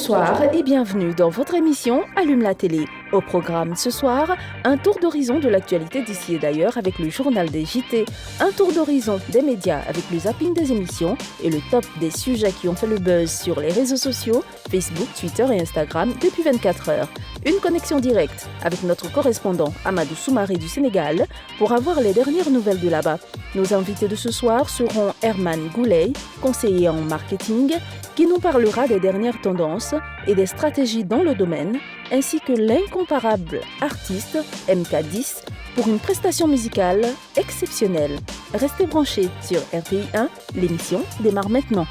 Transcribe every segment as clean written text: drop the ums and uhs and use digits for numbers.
Bonsoir et bienvenue dans votre émission Allume la télé. Au programme ce soir, un tour d'horizon de l'actualité d'ici et d'ailleurs avec le journal des JT, un tour d'horizon des médias avec le zapping des émissions et le top des sujets qui ont fait le buzz sur les réseaux sociaux, Facebook, Twitter et Instagram depuis 24 heures. Une connexion directe avec notre correspondant Amadou Soumaré du Sénégal pour avoir les dernières nouvelles de là-bas. Nos invités de ce soir seront Herman Gouley, conseiller en marketing, qui nous parlera des dernières tendances et des stratégies dans le domaine, ainsi que l'incomparable artiste MK10 pour une prestation musicale exceptionnelle. Restez branchés sur RTI 1, l'émission démarre maintenant.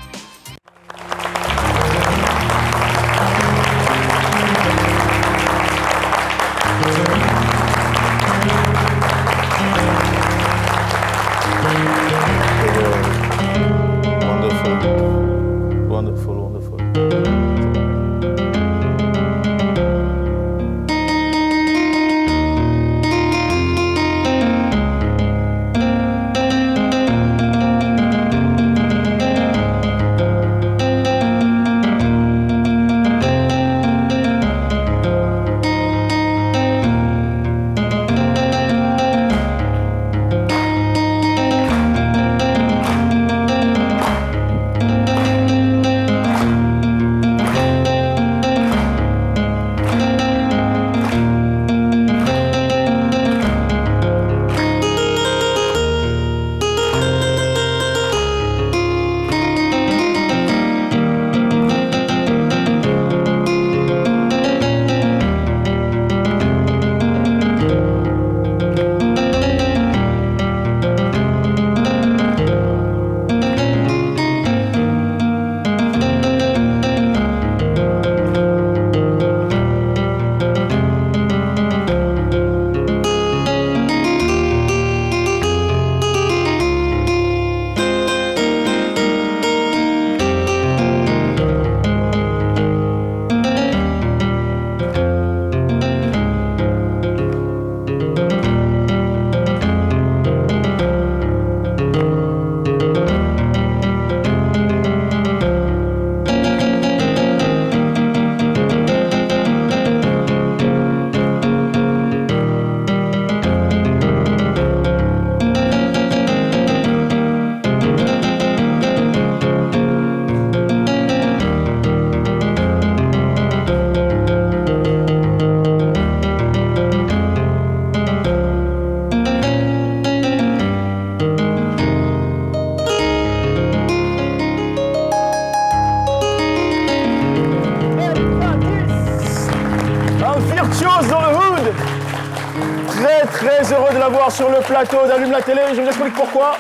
Sur le plateau d'Allume la télé, je vous explique pourquoi.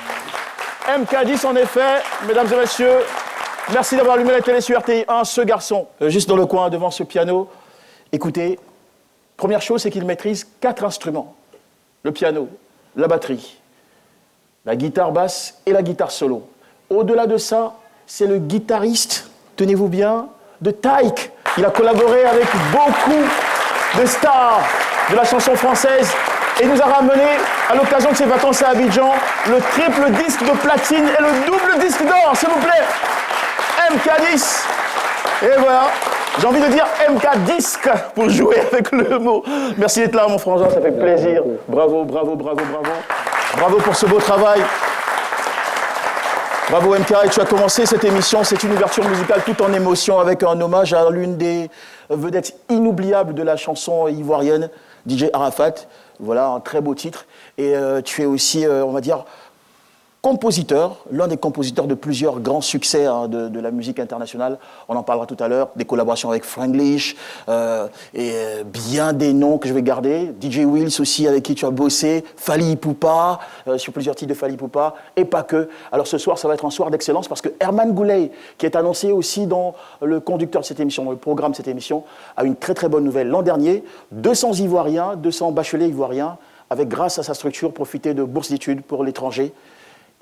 MK10 en effet, mesdames et messieurs, merci d'avoir allumé la télé sur RTI 1, ce garçon, juste dans le coin devant ce piano. Écoutez, première chose, c'est qu'il maîtrise 4 instruments. Le piano, la batterie, la guitare basse et la guitare solo. Au-delà de ça, c'est le guitariste, tenez-vous bien, de Taïk. Il a collaboré avec beaucoup de stars de la chanson française. Et nous a ramené, à l'occasion de ses vacances à Abidjan, le triple disque de platine et le double disque d'or, s'il vous plaît. MK10. Et voilà, j'ai envie de dire MK-disque pour jouer avec le mot. Merci d'être là, mon frangin, ça fait plaisir. Bravo, bravo, bravo, bravo. Bravo pour ce beau travail. Bravo MK, et tu as commencé cette émission, c'est une ouverture musicale tout en émotion avec un hommage à l'une des vedettes inoubliables de la chanson ivoirienne, DJ Arafat. Voilà, un très beau titre. Et tu es aussi, on va dire, compositeur, l'un des compositeurs de plusieurs grands succès de la musique internationale. On en parlera tout à l'heure, des collaborations avec Franglish, et bien des noms que je vais garder. DJ Wills aussi, avec qui tu as bossé, Fally Ipupa, sur plusieurs titres de Fally Ipupa, et pas que. Alors ce soir, ça va être un soir d'excellence parce que Herman Gouley, qui est annoncé aussi dans le conducteur de cette émission, dans le programme de cette émission, a une très très bonne nouvelle. L'an dernier, 200 Ivoiriens, 200 bacheliers ivoiriens, avaient grâce à sa structure profité de bourses d'études pour l'étranger.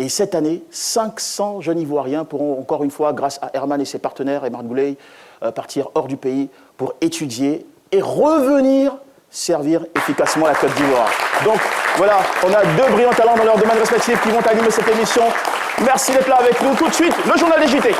Et cette année, 500 jeunes Ivoiriens pourront encore une fois, grâce à Herman et ses partenaires, Herman Gouley, partir hors du pays pour étudier et revenir servir efficacement la Côte d'Ivoire. Donc voilà, on a 2 brillants talents dans leur domaine respectif qui vont animer cette émission. Merci d'être là avec nous. Tout de suite, le journal des JT.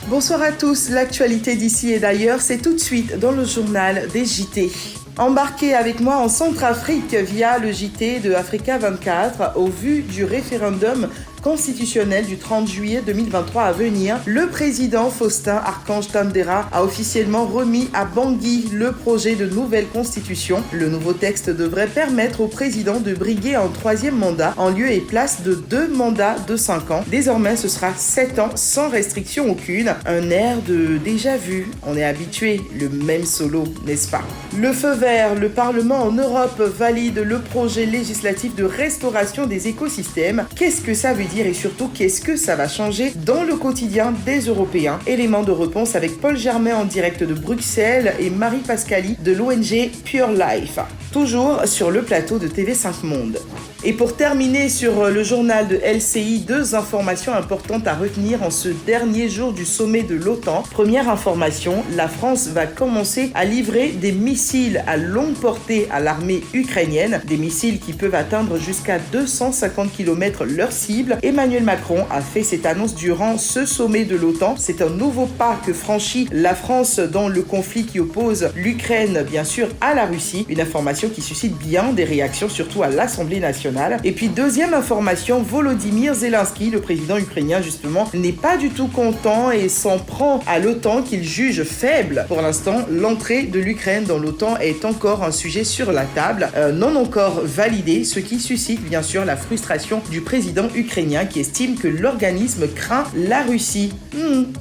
Bonsoir à tous, l'actualité d'ici et d'ailleurs, c'est tout de suite dans le journal des JT. Embarquez avec moi en Centrafrique via le JT de Africa 24 au vu du référendum constitutionnel du 30 juillet 2023 à venir. Le président Faustin Archange Touadéra a officiellement remis à Bangui le projet de nouvelle constitution. Le nouveau texte devrait permettre au président de briguer un 3e mandat en lieu et place de 2 mandats de 5 ans. Désormais, ce sera 7 ans sans restriction aucune. Un air de déjà vu. On est habitué, le même solo, n'est-ce pas? Le feu vert, le Parlement en Europe valide le projet législatif de restauration des écosystèmes. Qu'est-ce que ça veut dire et surtout qu'est-ce que ça va changer dans le quotidien des Européens? Élément de réponse avec Paul Germain en direct de Bruxelles et Marie Pascali de l'ONG Pure Life. Toujours sur le plateau de TV5 Monde. Et pour terminer sur le journal de LCI, 2 informations importantes à retenir en ce dernier jour du sommet de l'OTAN. Première information, la France va commencer à livrer des missiles à longue portée à l'armée ukrainienne, des missiles qui peuvent atteindre jusqu'à 250 km leur cible. Emmanuel Macron a fait cette annonce durant ce sommet de l'OTAN. C'est un nouveau pas que franchit la France dans le conflit qui oppose l'Ukraine, bien sûr, à la Russie. Une information qui suscite bien des réactions, surtout à l'Assemblée nationale. Et puis, deuxième information, Volodymyr Zelensky, le président ukrainien, justement, n'est pas du tout content et s'en prend à l'OTAN qu'il juge faible. Pour l'instant, l'entrée de l'Ukraine dans l'OTAN est encore un sujet sur la table, non encore validé, ce qui suscite bien sûr la frustration du président ukrainien qui estime que l'organisme craint la Russie.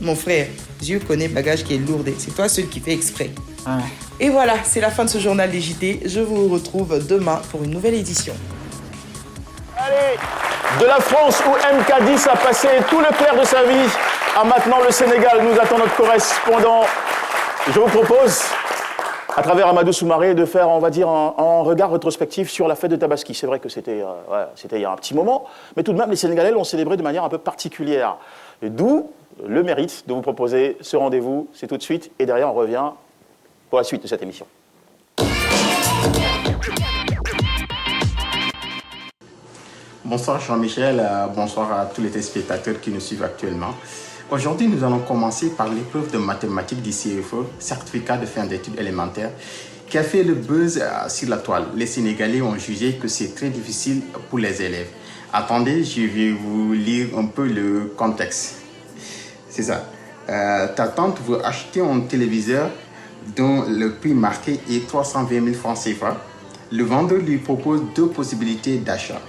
Mon frère, Dieu connaît bagage qui est lourdé. C'est toi seul qui fait exprès. Et voilà, c'est la fin de ce journal des JT. Je vous retrouve demain pour une nouvelle édition. Allez, de la France où MK10 a passé tout le clair de sa vie à maintenant le Sénégal nous attend notre correspondant. Je vous propose, à travers Amadou Soumaré, de faire, on va dire, un regard rétrospectif sur la fête de Tabaski. C'est vrai que c'était il y a un petit moment, mais tout de même, les Sénégalais l'ont célébré de manière un peu particulière. Et d'où le mérite de vous proposer ce rendez-vous. C'est tout de suite, et derrière, on revient pour la suite de cette émission. Bonsoir Jean-Michel, bonsoir à tous les téléspectateurs qui nous suivent actuellement. Aujourd'hui, nous allons commencer par l'épreuve de mathématiques du CFE, certificat de fin d'études élémentaires, qui a fait le buzz sur la toile. Les Sénégalais ont jugé que c'est très difficile pour les élèves. Attendez, je vais vous lire un peu le contexte. C'est ça. Ta tante veut acheter un téléviseur dont le prix marqué est 320 000 francs CFA. Le vendeur lui propose 2 possibilités d'achat.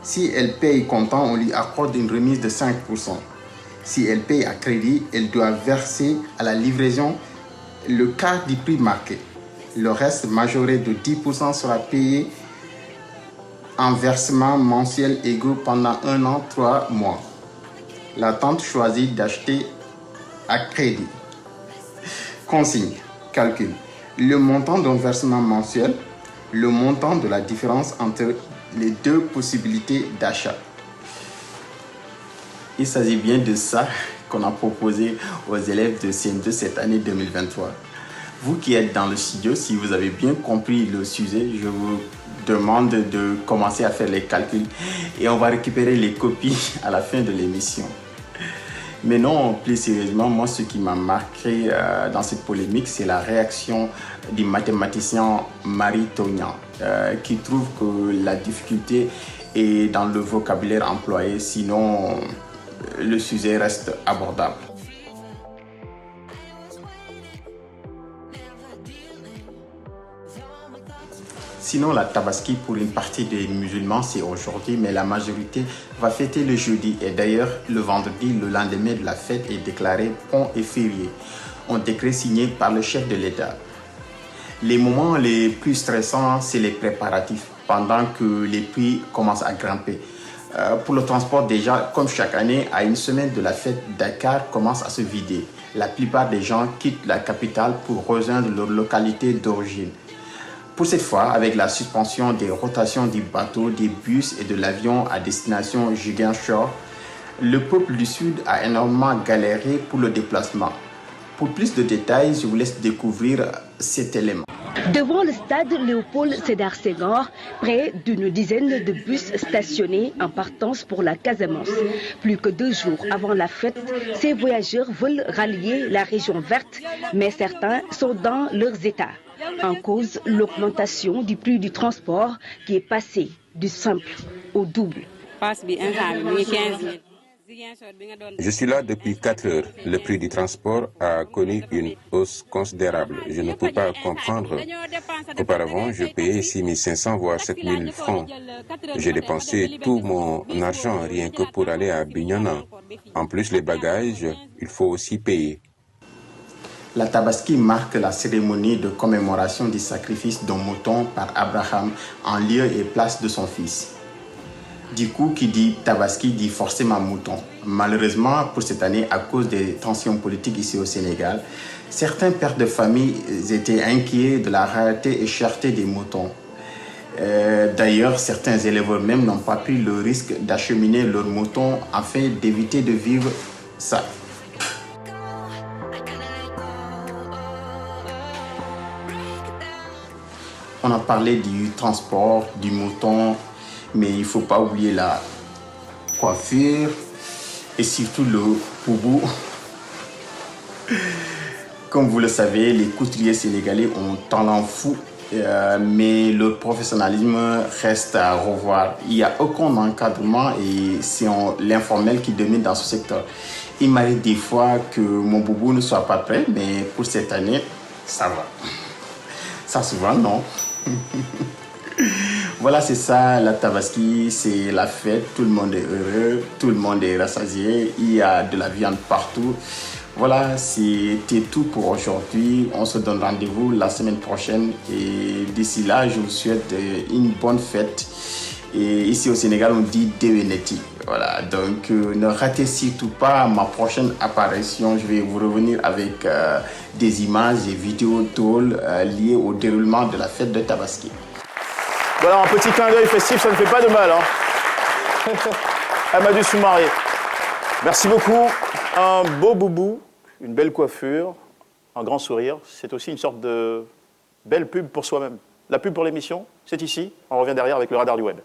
Si elle paye comptant, on lui accorde une remise de 5%. Si elle paye à crédit, elle doit verser à la livraison le quart du prix marqué. Le reste, majoré de 10%, sera payé en versement mensuel égaux pendant 1 an, 3 mois. La tante choisit d'acheter à crédit. Consigne, calcul. Le montant d'un versement mensuel, le montant de la différence entre les 2 possibilités d'achat. Il s'agit bien de ça qu'on a proposé aux élèves de CM2 cette année 2023. Vous qui êtes dans le studio, si vous avez bien compris le sujet, je vous demande de commencer à faire les calculs et on va récupérer les copies à la fin de l'émission. Mais non, plus sérieusement, moi ce qui m'a marqué dans cette polémique, c'est la réaction du mathématicien Marie Tognan qui trouve que la difficulté est dans le vocabulaire employé, sinon le sujet reste abordable. Sinon, la Tabaski pour une partie des musulmans, c'est aujourd'hui, mais la majorité va fêter le jeudi. Et d'ailleurs, le vendredi, le lendemain de la fête, est déclaré pont et férié. Un décret signé par le chef de l'État. Les moments les plus stressants, c'est les préparatifs, pendant que les prix commencent à grimper. Pour le transport, déjà, comme chaque année, à une semaine de la fête, Dakar commence à se vider. La plupart des gens quittent la capitale pour rejoindre leur localité d'origine. Pour cette fois, avec la suspension des rotations du bateau, des bus et de l'avion à destination Ziguinchor, le peuple du Sud a énormément galéré pour le déplacement. Pour plus de détails, je vous laisse découvrir cet élément. Devant le stade Léopold Sédar Senghor, près d'une dizaine de bus stationnés en partance pour la Casamance. Plus que 2 jours avant la fête, ces voyageurs veulent rallier la région verte, mais certains sont dans leurs états. En cause, l'augmentation du prix du transport qui est passé du simple au double. Je suis là depuis 4 heures. Le prix du transport a connu une hausse considérable. Je ne peux pas comprendre. Auparavant, je payais 6 500 voire 7 000 francs. J'ai dépensé tout mon argent rien que pour aller à Bignona. En plus, les bagages, il faut aussi payer. La Tabaski marque la cérémonie de commémoration du sacrifice d'un mouton par Abraham en lieu et place de son fils. Du coup, qui dit Tabaski dit forcément mouton. Malheureusement, pour cette année, à cause des tensions politiques ici au Sénégal, certains pères de famille étaient inquiets de la rareté et cherté des moutons. D'ailleurs, certains éleveurs même n'ont pas pris le risque d'acheminer leurs moutons afin d'éviter de vivre ça. On a parlé du transport, du mouton, mais il ne faut pas oublier la coiffure et surtout le boubou. Comme vous le savez, les couturiers sénégalais ont un talent fou, mais le professionnalisme reste à revoir. Il n'y a aucun encadrement et c'est l'informel qui domine dans ce secteur. Il m'arrive des fois que mon boubou ne soit pas prêt, mais pour cette année, ça va. Ça souvent, non. Voilà, c'est ça, la Tabaski, c'est la fête, tout le monde est heureux, tout le monde est rassasié, il y a de la viande partout. Voilà, c'était tout pour aujourd'hui. On se donne rendez-vous la semaine prochaine et d'ici là, je vous souhaite une bonne fête. Et ici au Sénégal, on dit Deweneti. Voilà, donc ne ratez surtout pas ma prochaine apparition. Je vais vous revenir avec des images et vidéos drôles liées au déroulement de la fête de Tabaski. Voilà, un petit clin d'œil festif, ça ne fait pas de mal. Hein. Amadou Soumaré. Merci beaucoup. Un beau boubou, une belle coiffure, un grand sourire. C'est aussi une sorte de belle pub pour soi-même. La pub pour l'émission, c'est ici. On revient derrière avec le radar du web.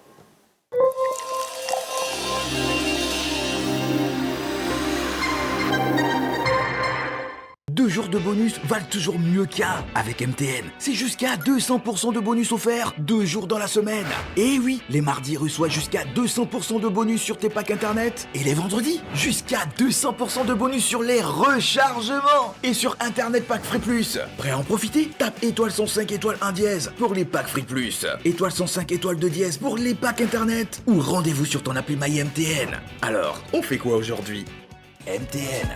Deux jours de bonus valent toujours mieux qu'un avec MTN. C'est jusqu'à 200% de bonus offerts 2 jours dans la semaine. Et oui, les mardis reçois jusqu'à 200% de bonus sur tes packs internet. Et les vendredis, jusqu'à 200% de bonus sur les rechargements. Et sur Internet Pack Free Plus. Prêt à en profiter? Tape étoile 105 étoile 1 dièse pour les packs Free Plus. Étoile 105 étoile 2 dièse pour les packs internet. Ou rendez-vous sur ton appli MyMTN. Alors, on fait quoi aujourd'hui? MTN.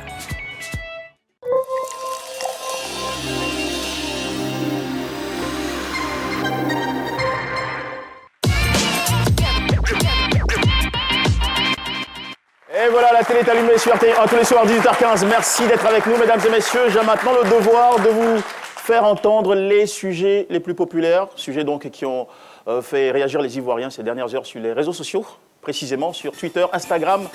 Et voilà, la télé est allumée sur RT1 tous les soirs 18h15. Merci d'être avec nous, mesdames et messieurs. J'ai maintenant le devoir de vous faire entendre les sujets les plus populaires, sujets donc qui ont fait réagir les Ivoiriens ces dernières heures sur les réseaux sociaux, précisément sur Twitter, Instagram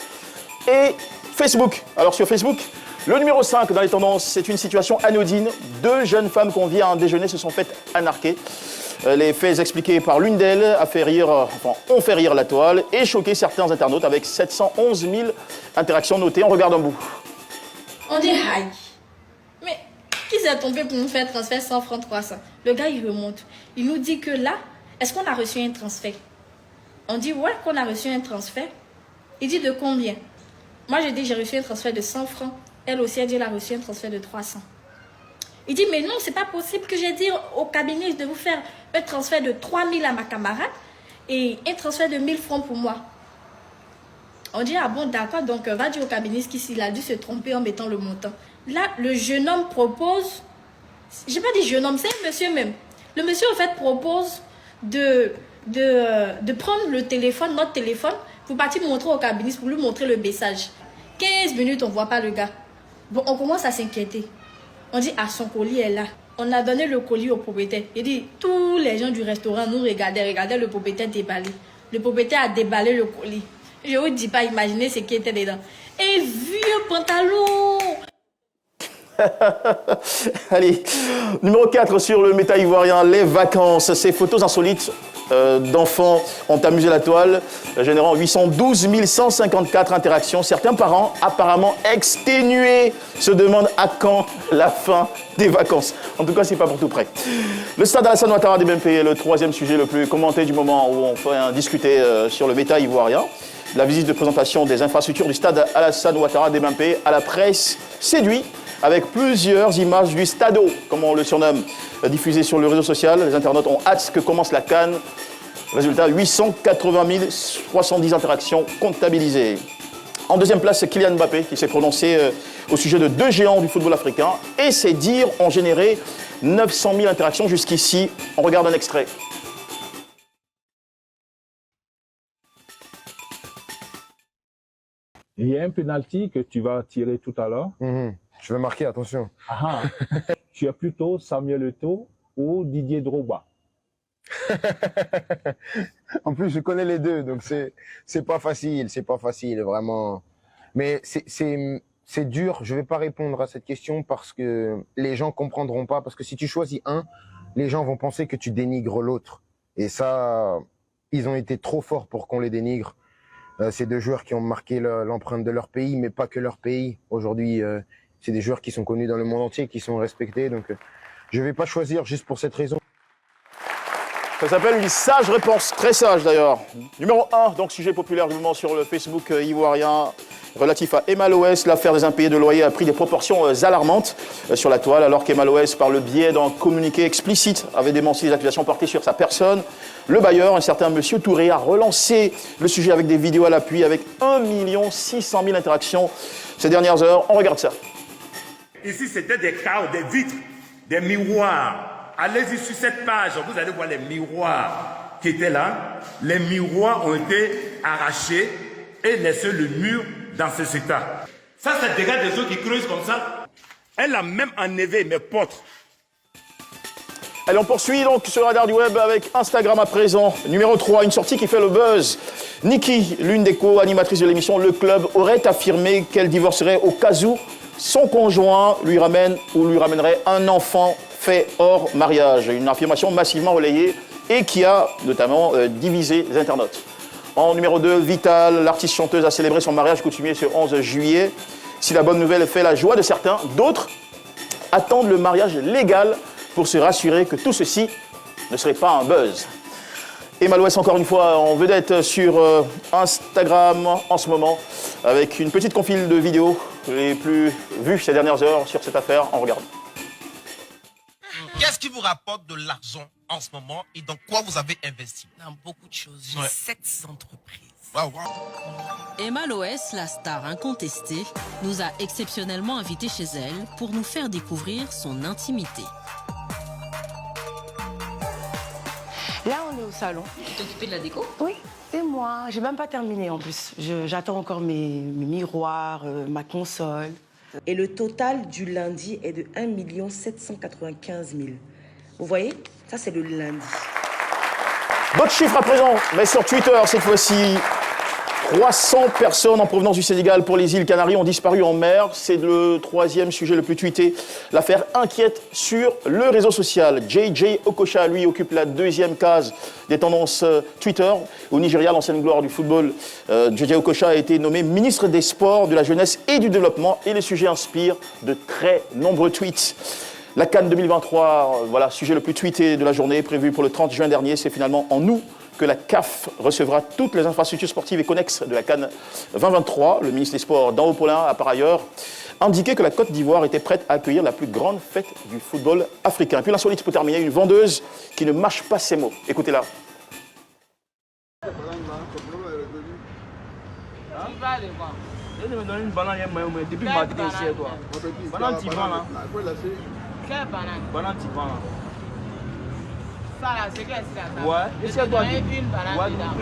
et Facebook. Alors sur Facebook, le numéro 5 dans les tendances, c'est une situation anodine. 2 jeunes femmes conviées à un déjeuner se sont faites anarquer. Les faits expliqués par l'une d'elles ont fait rire la toile et choqué certains internautes avec 711 000 interactions notées. On regarde un bout. On dit aïe. Mais qui s'est tombé pour nous faire transfert 100 francs 300? Le gars, il remonte. Il nous dit que là, est-ce qu'on a reçu un transfert? On dit ouais, qu'on a reçu un transfert. Il dit de combien? Moi, j'ai dit j'ai reçu un transfert de 100 francs. Elle aussi, elle dit qu'elle a reçu un transfert de 300. Il dit, mais non, c'est pas possible que j'ai dit au cabinet de vous faire un transfert de 3000 à ma camarade et un transfert de 1000 francs pour moi. On dit, ah bon, d'accord, donc va dire au cabinet qu'il a dû se tromper en mettant le montant. Là, le jeune homme propose, j'ai pas dit jeune homme, c'est un monsieur même. Le monsieur, en fait, propose de prendre le téléphone, notre téléphone, pour partir montrer au cabinet, pour lui montrer le message. 15 minutes, on voit pas le gars. Bon, on commence à s'inquiéter. On dit, ah, son colis est là. On a donné le colis au propriétaire. Il dit, tous les gens du restaurant nous regardaient le propriétaire déballer. Le propriétaire a déballé le colis. Je vous dis pas, imaginez ce qui était dedans. Un vieux pantalon. Allez, Numéro 4 sur le méta ivoirien, les vacances. Ces photos insolites d'enfants ont amusé la toile, générant 812 154 interactions. Certains parents, apparemment exténués, se demandent à quand la fin des vacances. En tout cas, c'est pas pour tout près. Le stade Alassane Ouattara des BMP est le troisième sujet le plus commenté du moment où on fait discuter sur le méta ivoirien. La visite de présentation des infrastructures du stade Alassane Ouattara des BMP à la presse séduit avec plusieurs images du stado, comme on le surnomme, diffusées sur le réseau social. Les internautes ont hâte que commence la CAN. Résultat, 880 070 interactions comptabilisées. En deuxième place, c'est Kylian Mbappé qui s'est prononcé au sujet de deux géants du football africain. Et ses dires ont généré 900 000 interactions jusqu'ici. On regarde un extrait. Il y a un penalty que tu vas tirer tout à l'heure. Je vais marquer, attention. Tu es plutôt Samuel Eto'o ou Didier Drogba? En plus, je connais les deux, donc c'est pas facile, vraiment. Mais c'est dur. Je vais pas répondre à cette question parce que les gens comprendront pas. Parce que si tu choisis un, les gens vont penser que tu dénigres l'autre. Et ça, ils ont été trop forts pour qu'on les dénigre. C'est deux joueurs qui ont marqué l'empreinte de leur pays, mais pas que leur pays. Aujourd'hui, c'est des joueurs qui sont connus dans le monde entier, qui sont respectés. Donc, je vais pas choisir juste pour cette raison. Ça s'appelle une sage réponse, très sage d'ailleurs. Numéro 1, donc sujet populaire du moment sur le Facebook ivoirien relatif à Emma Loès. L'affaire des impayés de loyer a pris des proportions alarmantes sur la toile, alors qu'Emma Loès, par le biais d'un communiqué explicite, avait démenti les accusations portées sur sa personne. Le bailleur, un certain Monsieur Touré, a relancé le sujet avec des vidéos à l'appui, avec 1 600 000 interactions ces dernières heures. On regarde ça. Ici, c'était des cadres, des vitres, des miroirs. Allez-y sur cette page, vous allez voir les miroirs qui étaient là. Les miroirs ont été arrachés et laissé le mur dans ce état. Ça, c'est des gars des eaux qui creusent comme ça. Elle a même enlevé mes potes. Allez, on poursuit donc sur le radar du web avec Instagram à présent. Numéro 3, une sortie qui fait le buzz. Nikki, l'une des co-animatrices de l'émission Le Club, aurait affirmé qu'elle divorcerait au cas où son conjoint lui ramène ou lui ramènerait un enfant fait hors mariage. Une affirmation massivement relayée et qui a notamment divisé les internautes. En numéro 2, Vital, l'artiste chanteuse, a célébré son mariage coutumier ce 11 juillet. Si la bonne nouvelle fait la joie de certains, d'autres attendent le mariage légal pour se rassurer que tout ceci ne serait pas un buzz. Emma Loès, encore une fois, en vedette sur Instagram en ce moment, avec une petite compile de vidéos les plus vues ces dernières heures sur cette affaire. On regarde. Qu'est-ce qui vous rapporte de l'argent en ce moment et dans quoi vous avez investi? Dans beaucoup de choses. J'ai 7 entreprises. Wow, wow. Emma Loès, la star incontestée, nous a exceptionnellement invités chez elle pour nous faire découvrir son intimité. Là, on est au salon. Tu t'es occupée de la déco? Oui, c'est moi. J'ai même pas terminé en plus. J'attends encore mes miroirs, ma console. Et le total du lundi est de 1 795 000. Vous voyez? Ça, c'est le lundi. D'autres chiffres à présent, mais sur Twitter cette fois-ci. 300 personnes en provenance du Sénégal pour les îles Canaries ont disparu en mer. C'est le troisième sujet le plus tweeté. L'affaire inquiète sur le réseau social. JJ Okocha, lui, occupe la deuxième case des tendances Twitter. Au Nigeria, l'ancienne gloire du football, JJ Okocha a été nommé ministre des Sports, de la Jeunesse et du Développement. Et le sujet inspire de très nombreux tweets. La CAN 2023, voilà, sujet le plus tweeté de la journée, prévu pour le 30 juin dernier. C'est finalement en août que la CAF recevra toutes les infrastructures sportives et connexes de la CAN 2023. Le ministre des Sports, Dan Paulin, a par ailleurs indiqué que la Côte d'Ivoire était prête à accueillir la plus grande fête du football africain. Et puis l'insolite pour terminer, une vendeuse qui ne mâche pas ses mots. Écoutez-la. Une banane, depuis matin ici, toi. Banane, tu vends là. Quelle banane? Banane, tu vends là. Ça là, c'est qu'est-ce que c'est? Ouais, et c'est toi qui. Une banane. Ouais, une banane.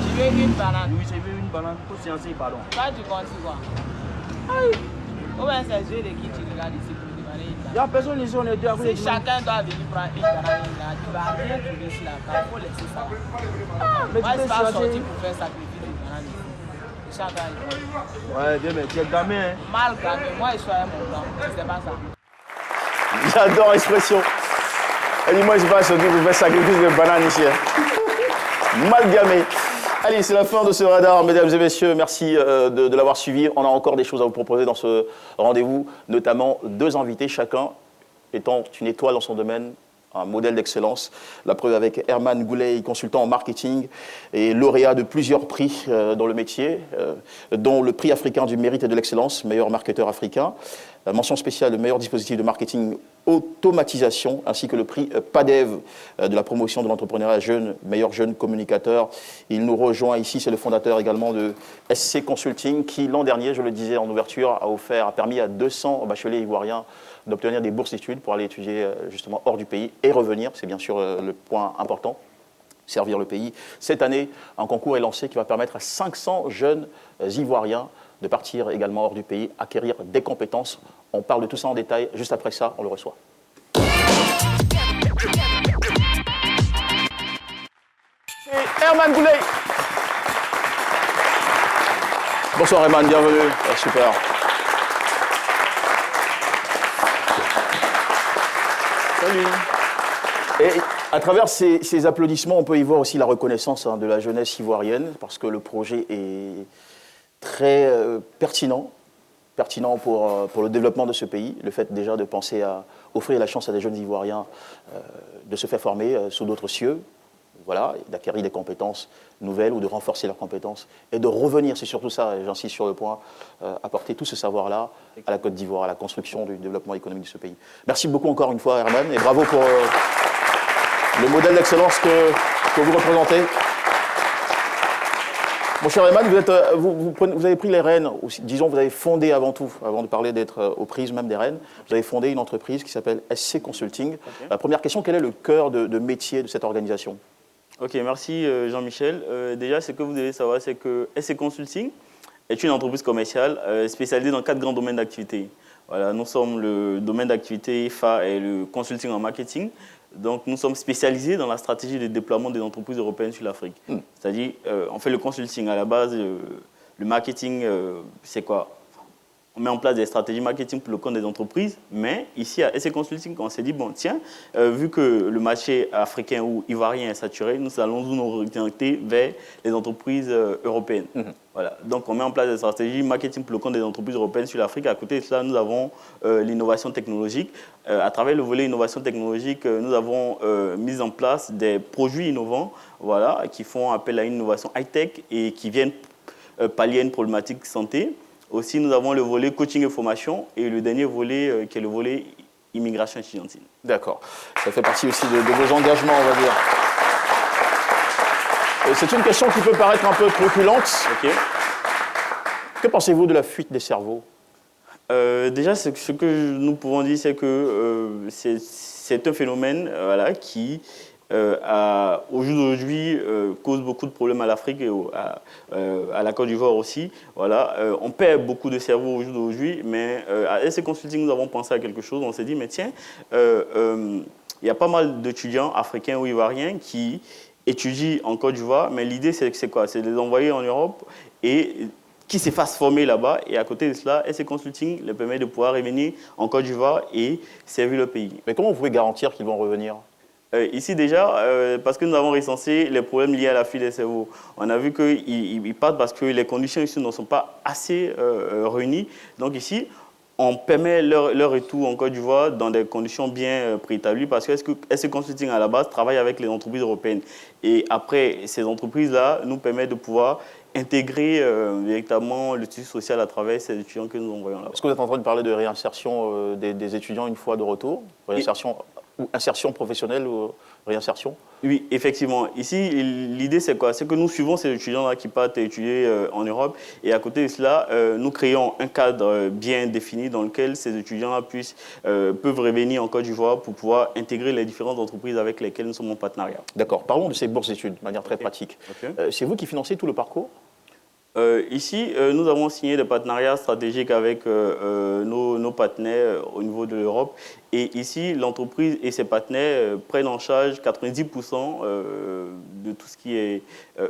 Tu veux une banane? Oui, je veux une banane. Faut sciencer, pardon. Toi, tu comptes quoi? Aïe! Comment c'est joué de qui tu regardes ici pour demander une banane? Il n'y a personne ici, on est deux à côté. Si chacun doit venir prendre une banane, tu vas rien trouver sur la carte. Il faut laisser ça. Mais moi, tu je peux suis pas sciencer. sorti pour faire sacrifier une banane ici. Chacun y prend. Ouais, bien, mais tu es gamin, hein. Mal gamin. Moi, je suis à mon temps. C'est pas ça. J'adore l'expression. Elle dit, moi, je passe, vous faites sacrifice de banane ici. Mal gamé. Allez, c'est la fin de ce radar, mesdames et messieurs. Merci de l'avoir suivi. On a encore des choses à vous proposer dans ce rendez-vous, notamment 2 invités, chacun étant une étoile dans son domaine, un modèle d'excellence. La preuve avec Herman Gouley, consultant en marketing et lauréat de plusieurs prix dans le métier, dont le prix africain du mérite et de l'excellence, meilleur marketeur africain. La mention spéciale, le meilleur dispositif de marketing automatisation, ainsi que le prix PADEV de la promotion de l'entrepreneuriat jeune, meilleur jeune communicateur. Il nous rejoint ici, c'est le fondateur également de SC Consulting, qui l'an dernier, je le disais en ouverture, a permis à 200 bacheliers ivoiriens d'obtenir des bourses d'études pour aller étudier justement hors du pays et revenir. C'est bien sûr le point important, servir le pays. Cette année, un concours est lancé qui va permettre à 500 jeunes ivoiriens de partir également hors du pays, acquérir des compétences. On parle de tout ça en détail. Juste après ça, on le reçoit. C'est Herman Gouley. Bonsoir Herman, bienvenue. Ah, super. Salut. Et à travers ces applaudissements, on peut y voir aussi la reconnaissance de la jeunesse ivoirienne, parce que le projet est très pertinent pour le développement de ce pays. Le fait déjà de penser à offrir la chance à des jeunes Ivoiriens de se faire former sous d'autres cieux, voilà, d'acquérir des compétences nouvelles ou de renforcer leurs compétences et de revenir, c'est surtout ça, et j'insiste sur le point, apporter tout ce savoir-là à la Côte d'Ivoire, à la construction du développement économique de ce pays. Merci beaucoup encore une fois Herman et bravo pour le modèle d'excellence que vous représentez. Mon cher Herman, vous avez pris les rênes, disons vous avez fondé avant tout, avant de parler d'être aux prises même des rênes, vous avez fondé une entreprise qui s'appelle SC Consulting. Okay. La première question, quel est le cœur de métier de cette organisation? Ok, merci Jean-Michel. Déjà, ce que vous devez savoir, c'est que SC Consulting est une entreprise commerciale spécialisée dans 4 grands domaines d'activité. Voilà, nous sommes le domaine d'activité phare et le consulting en marketing. Donc, nous sommes spécialisés dans la stratégie de déploiement des entreprises européennes sur l'Afrique. C'est-à-dire, on fait le consulting à la base, le marketing, c'est quoi? On met en place des stratégies marketing pour le compte des entreprises, mais ici à SC Consulting, on s'est dit, bon, tiens, vu que le marché africain ou ivoirien est saturé, nous allons nous orienter vers les entreprises européennes. Voilà. Donc, on met en place des stratégies marketing pour le compte des entreprises européennes sur l'Afrique. À côté de cela, nous avons l'innovation technologique. À travers le volet innovation technologique, nous avons mis en place des produits innovants, voilà, qui font appel à une innovation high-tech et qui viennent pallier une problématique santé. Aussi, nous avons le volet coaching et formation et le dernier volet qui est le volet immigration étudiantine. D'accord. Ça fait partie aussi de vos engagements, on va dire. C'est une question qui peut paraître un peu truculente. Okay. Que pensez-vous de la fuite des cerveaux? Déjà, ce que nous pouvons dire, c'est que c'est un phénomène voilà, qui, au jour d'aujourd'hui, cause beaucoup de problèmes à l'Afrique et à la Côte d'Ivoire aussi. Voilà, on perd beaucoup de cerveaux au jour d'aujourd'hui, mais à SC Consulting, nous avons pensé à quelque chose. On s'est dit, mais tiens, il y a pas mal d'étudiants africains ou ivoiriens qui étudient en Côte d'Ivoire, mais l'idée, c'est quoi? C'est de les envoyer en Europe et qui se fassent former là-bas. Et à côté de cela, SC Consulting leur permet de pouvoir revenir en Côte d'Ivoire et servir le pays. Mais comment vous pouvez garantir qu'ils vont revenir? Ici déjà, parce que nous avons recensé les problèmes liés à la fuite des cerveaux. On a vu qu'ils partent parce que les conditions ici ne sont pas assez réunies. Donc ici, on permet leur retour en Côte d'Ivoire dans des conditions bien préétablies parce que SC Consulting à la base travaille avec les entreprises européennes. Et après, ces entreprises-là nous permettent de pouvoir intégrer véritablement le tissu social à travers ces étudiants que nous envoyons là-bas. Est-ce que vous êtes en train de parler de réinsertion des étudiants une fois de retour? Réinsertion ou insertion professionnelle ou réinsertion? Oui, effectivement. Ici, l'idée, c'est quoi? C'est que nous suivons ces étudiants-là qui partent étudier en Europe. Et à côté de cela, nous créons un cadre bien défini dans lequel ces étudiants-là peuvent revenir en Côte d'Ivoire pour pouvoir intégrer les différentes entreprises avec lesquelles nous sommes en partenariat. D'accord. Parlons de ces bourses d'études de manière très pratique. C'est vous qui financez tout le parcours? Ici, nous avons signé des partenariats stratégiques avec nos partenaires au niveau de l'Europe Et ici, l'entreprise et ses partenaires prennent en charge 90% de tout ce qui est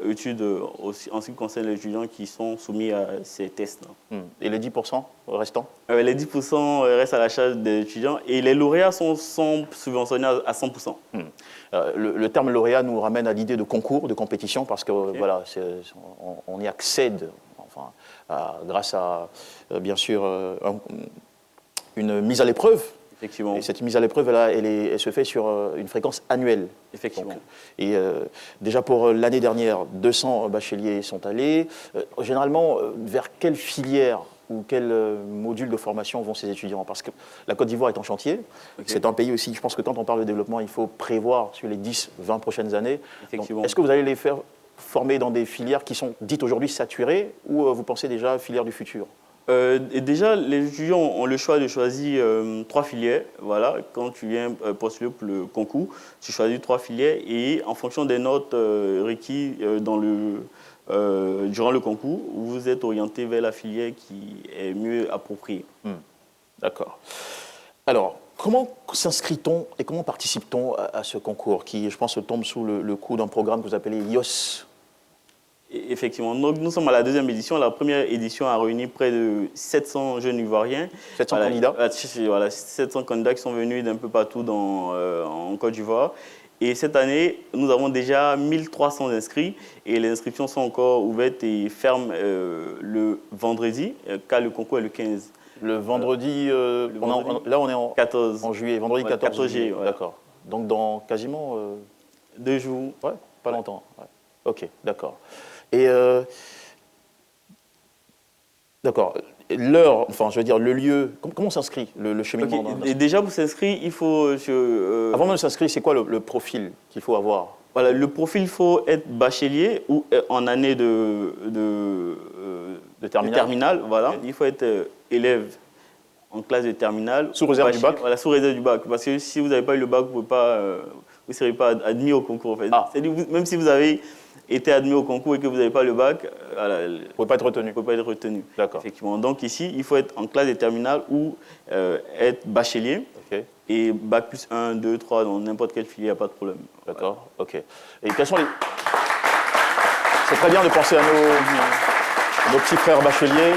études en ce qui concerne les étudiants qui sont soumis à ces tests-là. Et les 10% restants? Les 10% restent à la charge des étudiants et les lauréats sont subventionnés à 100%. Le terme lauréat nous ramène à l'idée de concours, de compétition, parce que voilà, on y accède enfin, grâce à, bien sûr, une mise à l'épreuve. Effectivement. Et cette mise à l'épreuve, elle se fait sur une fréquence annuelle. Effectivement. Donc, déjà pour l'année dernière, 200 bacheliers sont allés. Généralement, vers quelle filière ou quel module de formation vont ces étudiants? Parce que la Côte d'Ivoire est en chantier. C'est un pays aussi, je pense que quand on parle de développement, il faut prévoir sur les 10-20 prochaines années. Est-ce que vous allez les faire former dans des filières qui sont dites aujourd'hui saturées ou vous pensez déjà filières du futur? Déjà, les étudiants ont le choix de choisir 3 filières. Voilà, quand tu viens postuler pour le concours, tu choisis 3 filières et en fonction des notes requises durant le concours, vous êtes orienté vers la filière qui est mieux appropriée. D'accord. Alors, comment s'inscrit-on et comment participe-t-on à ce concours qui, je pense, tombe sous le coup d'un programme que vous appelez IOS? Effectivement. Donc, nous sommes à la 2e édition. La première édition a réuni près de 700 jeunes Ivoiriens. 700 candidats? Voilà, 700 candidats qui sont venus d'un peu partout en Côte d'Ivoire. Et cette année, nous avons déjà 1300 inscrits et les inscriptions sont encore ouvertes et ferment le vendredi, car le concours est le 15. Le vendredi, là on est en 14. En juillet, vendredi 14 juillet. Ouais. D'accord. Donc dans quasiment 2 jours. Ouais, pas longtemps. Ouais. Ok, d'accord. Et d'accord. L'heure, enfin je veux dire le lieu, comment s'inscrit le cheminement? Et déjà pour s'inscrire, il faut... Avant de s'inscrire, c'est quoi le profil qu'il faut avoir? Voilà, le profil, il faut être bachelier ou en année de terminale. Voilà. Il faut être élève en classe de terminale. Sous réserve du bac? Voilà, sous réserve du bac. Parce que si vous n'avez pas eu le bac, vous ne serez pas admis au concours. En fait. C'est-à-dire, même si vous avez été admis au concours et que vous n'avez pas le bac, voilà, vous ne pouvez pas être retenu. Vous pouvez pas être retenu. D'accord. Effectivement. Donc ici, il faut être en classe de terminale ou être bachelier. Okay. Et bac plus 1, 2, 3, dans n'importe quelle filière, il n'y a pas de problème. D'accord, ok. Et quels sont les... C'est très bien de penser à nos petits frères bacheliers.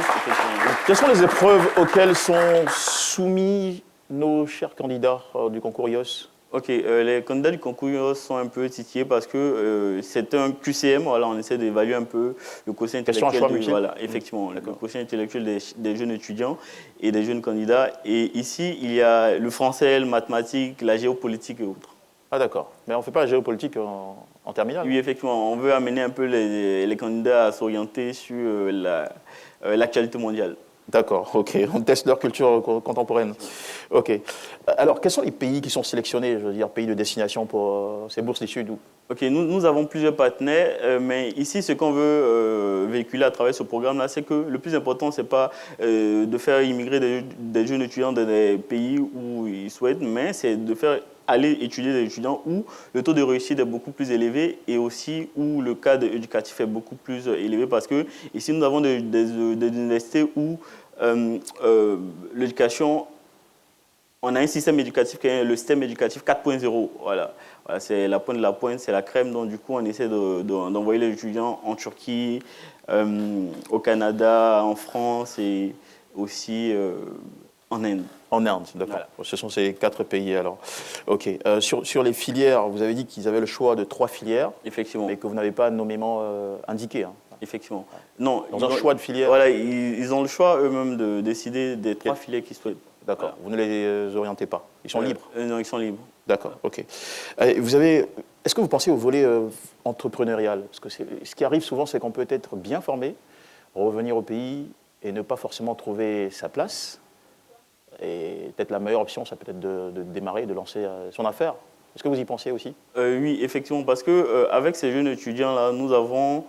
Quelles sont les épreuves auxquelles sont soumis nos chers candidats du concours IOS? Ok, les candidats du concours IOS sont un peu titillés parce que c'est un QCM, voilà, on essaie d'évaluer un peu le quotient intellectuel. Voilà, effectivement, le quotient intellectuel des jeunes étudiants et des jeunes candidats. Et ici, il y a le français, le mathématique, la géopolitique et autres. Ah d'accord, mais on ne fait pas la géopolitique en terminale? Oui, effectivement, on veut amener un peu les candidats à s'orienter sur l'actualité mondiale. D'accord, ok. On teste leur culture contemporaine. Ok. Alors, quels sont les pays qui sont sélectionnés, je veux dire, pays de destination pour ces bourses du Sud? Ok, nous avons plusieurs partenaires, mais ici, ce qu'on veut véhiculer à travers ce programme-là, c'est que le plus important, ce n'est pas de faire immigrer des jeunes étudiants dans des pays où ils souhaitent, mais c'est de faire aller étudier des étudiants où le taux de réussite est beaucoup plus élevé et aussi où le cadre éducatif est beaucoup plus élevé parce que ici nous avons des universités où l'éducation, on a un système éducatif qui est le système éducatif 4.0. Voilà, c'est la pointe de la pointe, c'est la crème. Donc du coup on essaie d'envoyer les étudiants en Turquie, au Canada, en France et aussi en Inde. En Inde, d'accord. Voilà. Ce sont ces 4 pays alors. Ok. Sur les filières, vous avez dit qu'ils avaient le choix de 3 filières. Effectivement. Mais que vous n'avez pas nommément indiqué. Hein. Effectivement. Non. Dans un choix de filière. Voilà, ils ont le choix eux-mêmes de décider des 3 filières qu'ils souhaitent. D'accord. Voilà. Vous ne les orientez pas. Ils sont libres. Non, ils sont libres. D'accord. Ok. Est-ce que vous pensez au volet entrepreneurial? Parce que ce qui arrive souvent, c'est qu'on peut être bien formé, revenir au pays et ne pas forcément trouver sa place. Et peut-être la meilleure option, ça peut être de démarrer, de lancer son affaire. Est-ce que vous y pensez aussi? Oui, effectivement, parce qu'avec ces jeunes étudiants-là, nous avons,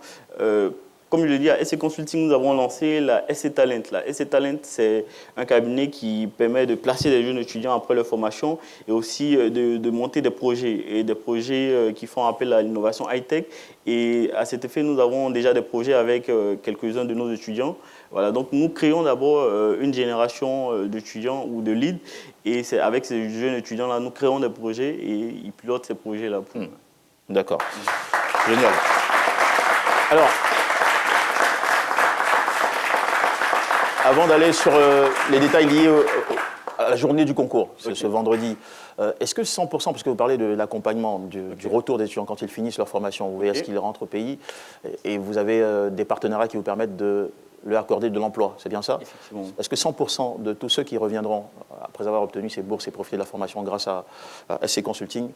comme je le dis, à SC Consulting, nous avons lancé la SC Talent. La SC Talent, c'est un cabinet qui permet de placer des jeunes étudiants après leur formation et aussi de monter des projets qui font appel à l'innovation high-tech. Et à cet effet, nous avons déjà des projets avec quelques-uns de nos étudiants. Voilà, donc nous créons d'abord une génération d'étudiants ou de leads. Et c'est avec ces jeunes étudiants-là, nous créons des projets et ils pilotent ces projets-là. D'accord. Génial. Alors, avant d'aller sur les détails liés à la journée du concours, ce vendredi, est-ce que 100%, parce que vous parlez de l'accompagnement, du retour des étudiants quand ils finissent leur formation, vous voyez, est-ce qu'ils rentrent au pays et vous avez des partenariats qui vous permettent de leur accorder de l'emploi, c'est bien ça? Effectivement. Est-ce que 100% de tous ceux qui reviendront après avoir obtenu ces bourses et profité de la formation grâce à SC Consulting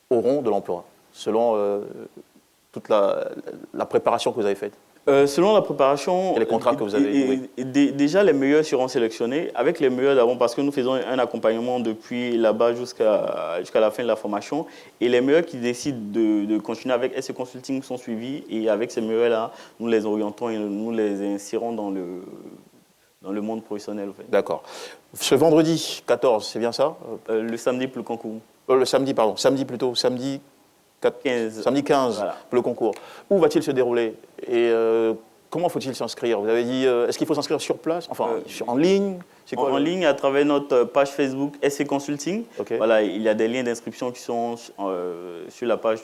auront de l'emploi, selon toute la préparation que vous avez faite? Selon la préparation, et les contrats que vous avez. Déjà, les meilleurs seront sélectionnés. Avec les meilleurs d'avant, parce que nous faisons un accompagnement depuis là-bas jusqu'à la fin de la formation. Et les meilleurs qui décident de continuer avec SC Consulting sont suivis. Et avec ces meilleurs-là, nous les orientons et nous les insérons dans le monde professionnel. En fait. D'accord. Ce vendredi 14, c'est bien ça? Le samedi pour le concours. Le samedi, pardon. Samedi plutôt. Samedi 15. Samedi 15 voilà. Pour le concours. Où va-t-il se dérouler et comment faut-il s'inscrire? Vous avez dit, est-ce qu'il faut s'inscrire sur place, enfin en ligne? C'est quoi, en ligne à travers notre page Facebook SC Consulting. Okay. Voilà, il y a des liens d'inscription qui sont sur la page.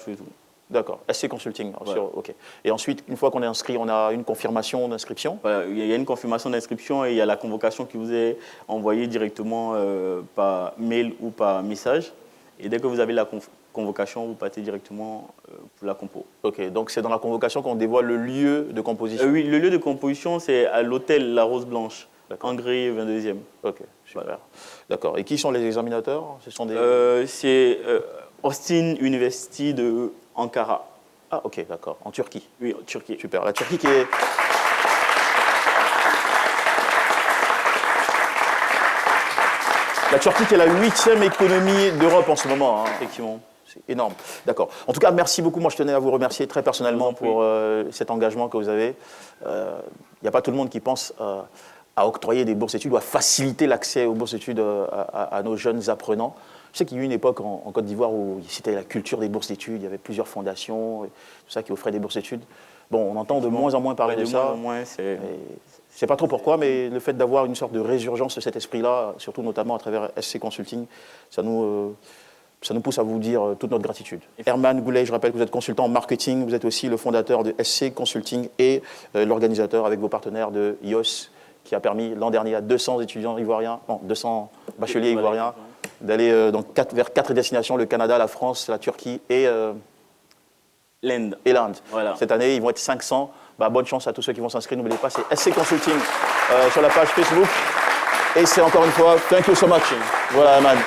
D'accord, SC Consulting. Voilà. Okay. Et ensuite, une fois qu'on est inscrit, on a une confirmation d'inscription? Voilà, il y a une confirmation d'inscription et il y a la convocation qui vous est envoyée directement par mail ou par message. Et dès que vous avez la convocation, vous partez directement pour la compo. Ok, donc c'est dans la convocation qu'on dévoile le lieu de composition? Oui, le lieu de composition, c'est à l'hôtel La Rose Blanche, Engré 22e. Ok, super. Voilà. D'accord. Et qui sont les examinateurs? Ce sont des... c'est Austin University de Ankara. Ah, ok, d'accord. En Turquie? Oui, en Turquie. Super. La Turquie qui est... La Turquie qui est la 8e économie d'Europe en ce moment. Hein. Effectivement. C'est énorme. D'accord. En tout cas, merci beaucoup. Moi, je tenais à vous remercier très personnellement pour cet engagement que vous avez. Il n'y a pas tout le monde qui pense à octroyer des bourses d'études ou à faciliter l'accès aux bourses d'études à nos jeunes apprenants. Je sais qu'il y a eu une époque en Côte d'Ivoire où c'était la culture des bourses d'études. Il y avait plusieurs fondations, tout ça qui offraient des bourses d'études. Bon, on entend de moins en moins parler de ça. Je ne sais pas trop pourquoi, mais le fait d'avoir une sorte de résurgence de cet esprit-là, surtout notamment à travers SC Consulting, ça nous pousse à vous dire toute notre gratitude. Herman Goulet, je rappelle que vous êtes consultant en marketing, vous êtes aussi le fondateur de SC Consulting et l'organisateur avec vos partenaires de IOS, qui a permis l'an dernier à 200 étudiants ivoiriens, non, 200 bacheliers ivoiriens, d'aller vers 4 destinations, le Canada, la France, la Turquie et l'Inde. Voilà. Cette année, ils vont être 500. Bonne chance à tous ceux qui vont s'inscrire. N'oubliez pas, c'est SC Consulting sur la page Facebook. Et c'est encore une fois, thank you so much. Voilà, Herman.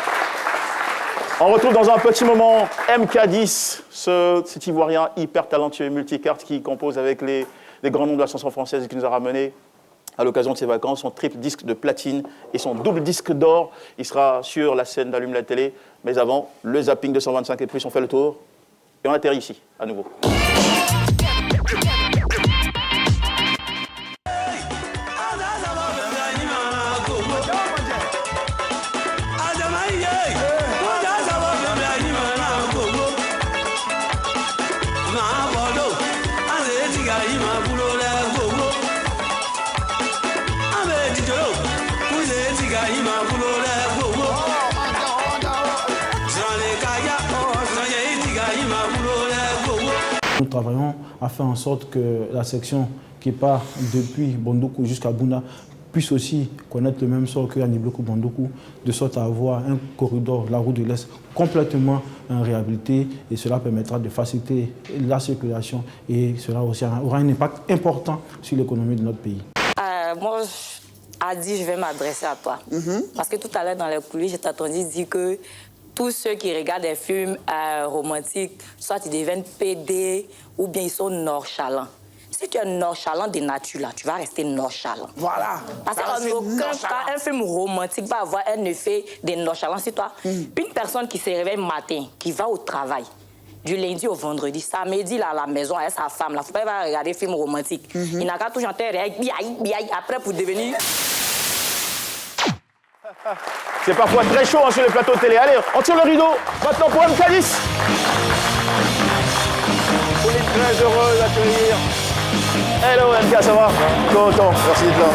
On retrouve dans un petit moment MK10, cet Ivoirien hyper talentueux et multicarte qui compose avec les grands noms de la chanson française et qui nous a ramené à l'occasion de ses vacances son triple disque de platine et son double disque d'or. Il sera sur la scène d'Allume la télé. Mais avant, le zapping 225 et plus, on fait le tour. Et on atterrit ici, à nouveau. Nous travaillons à faire en sorte que la section qui part depuis Bondoukou jusqu'à Bouna puisse aussi connaître le même sort que Yaniblokou-Bondoukou, de sorte à avoir un corridor, la route de l'Est, complètement réhabilité, et cela permettra de faciliter la circulation et cela aussi aura un impact important sur l'économie de notre pays. Moi, Adi, je vais m'adresser à toi. Parce que tout à l'heure dans les coulisses, j'ai entendu dire que tous ceux qui regardent des films romantiques, soit ils deviennent PD ou bien ils sont nonchalants. Si tu es nonchalant de nature, là, tu vas rester nonchalant. Voilà. Parce qu'en aucun cas, un film romantique va avoir un effet de nonchalance sur toi. Une personne qui se réveille le matin, qui va au travail, du lundi au vendredi. Samedi, là, à la maison, avec sa femme, là, faut pas regarder des films romantiques. Il n'a qu'à tout chanter, après pour devenir... C'est parfois très chaud hein, sur les plateaux de télé. Allez, on tire le rideau. Maintenant pour M10. On est très heureux d'accueillir. Hello MK, ça va? Content, merci d'être là.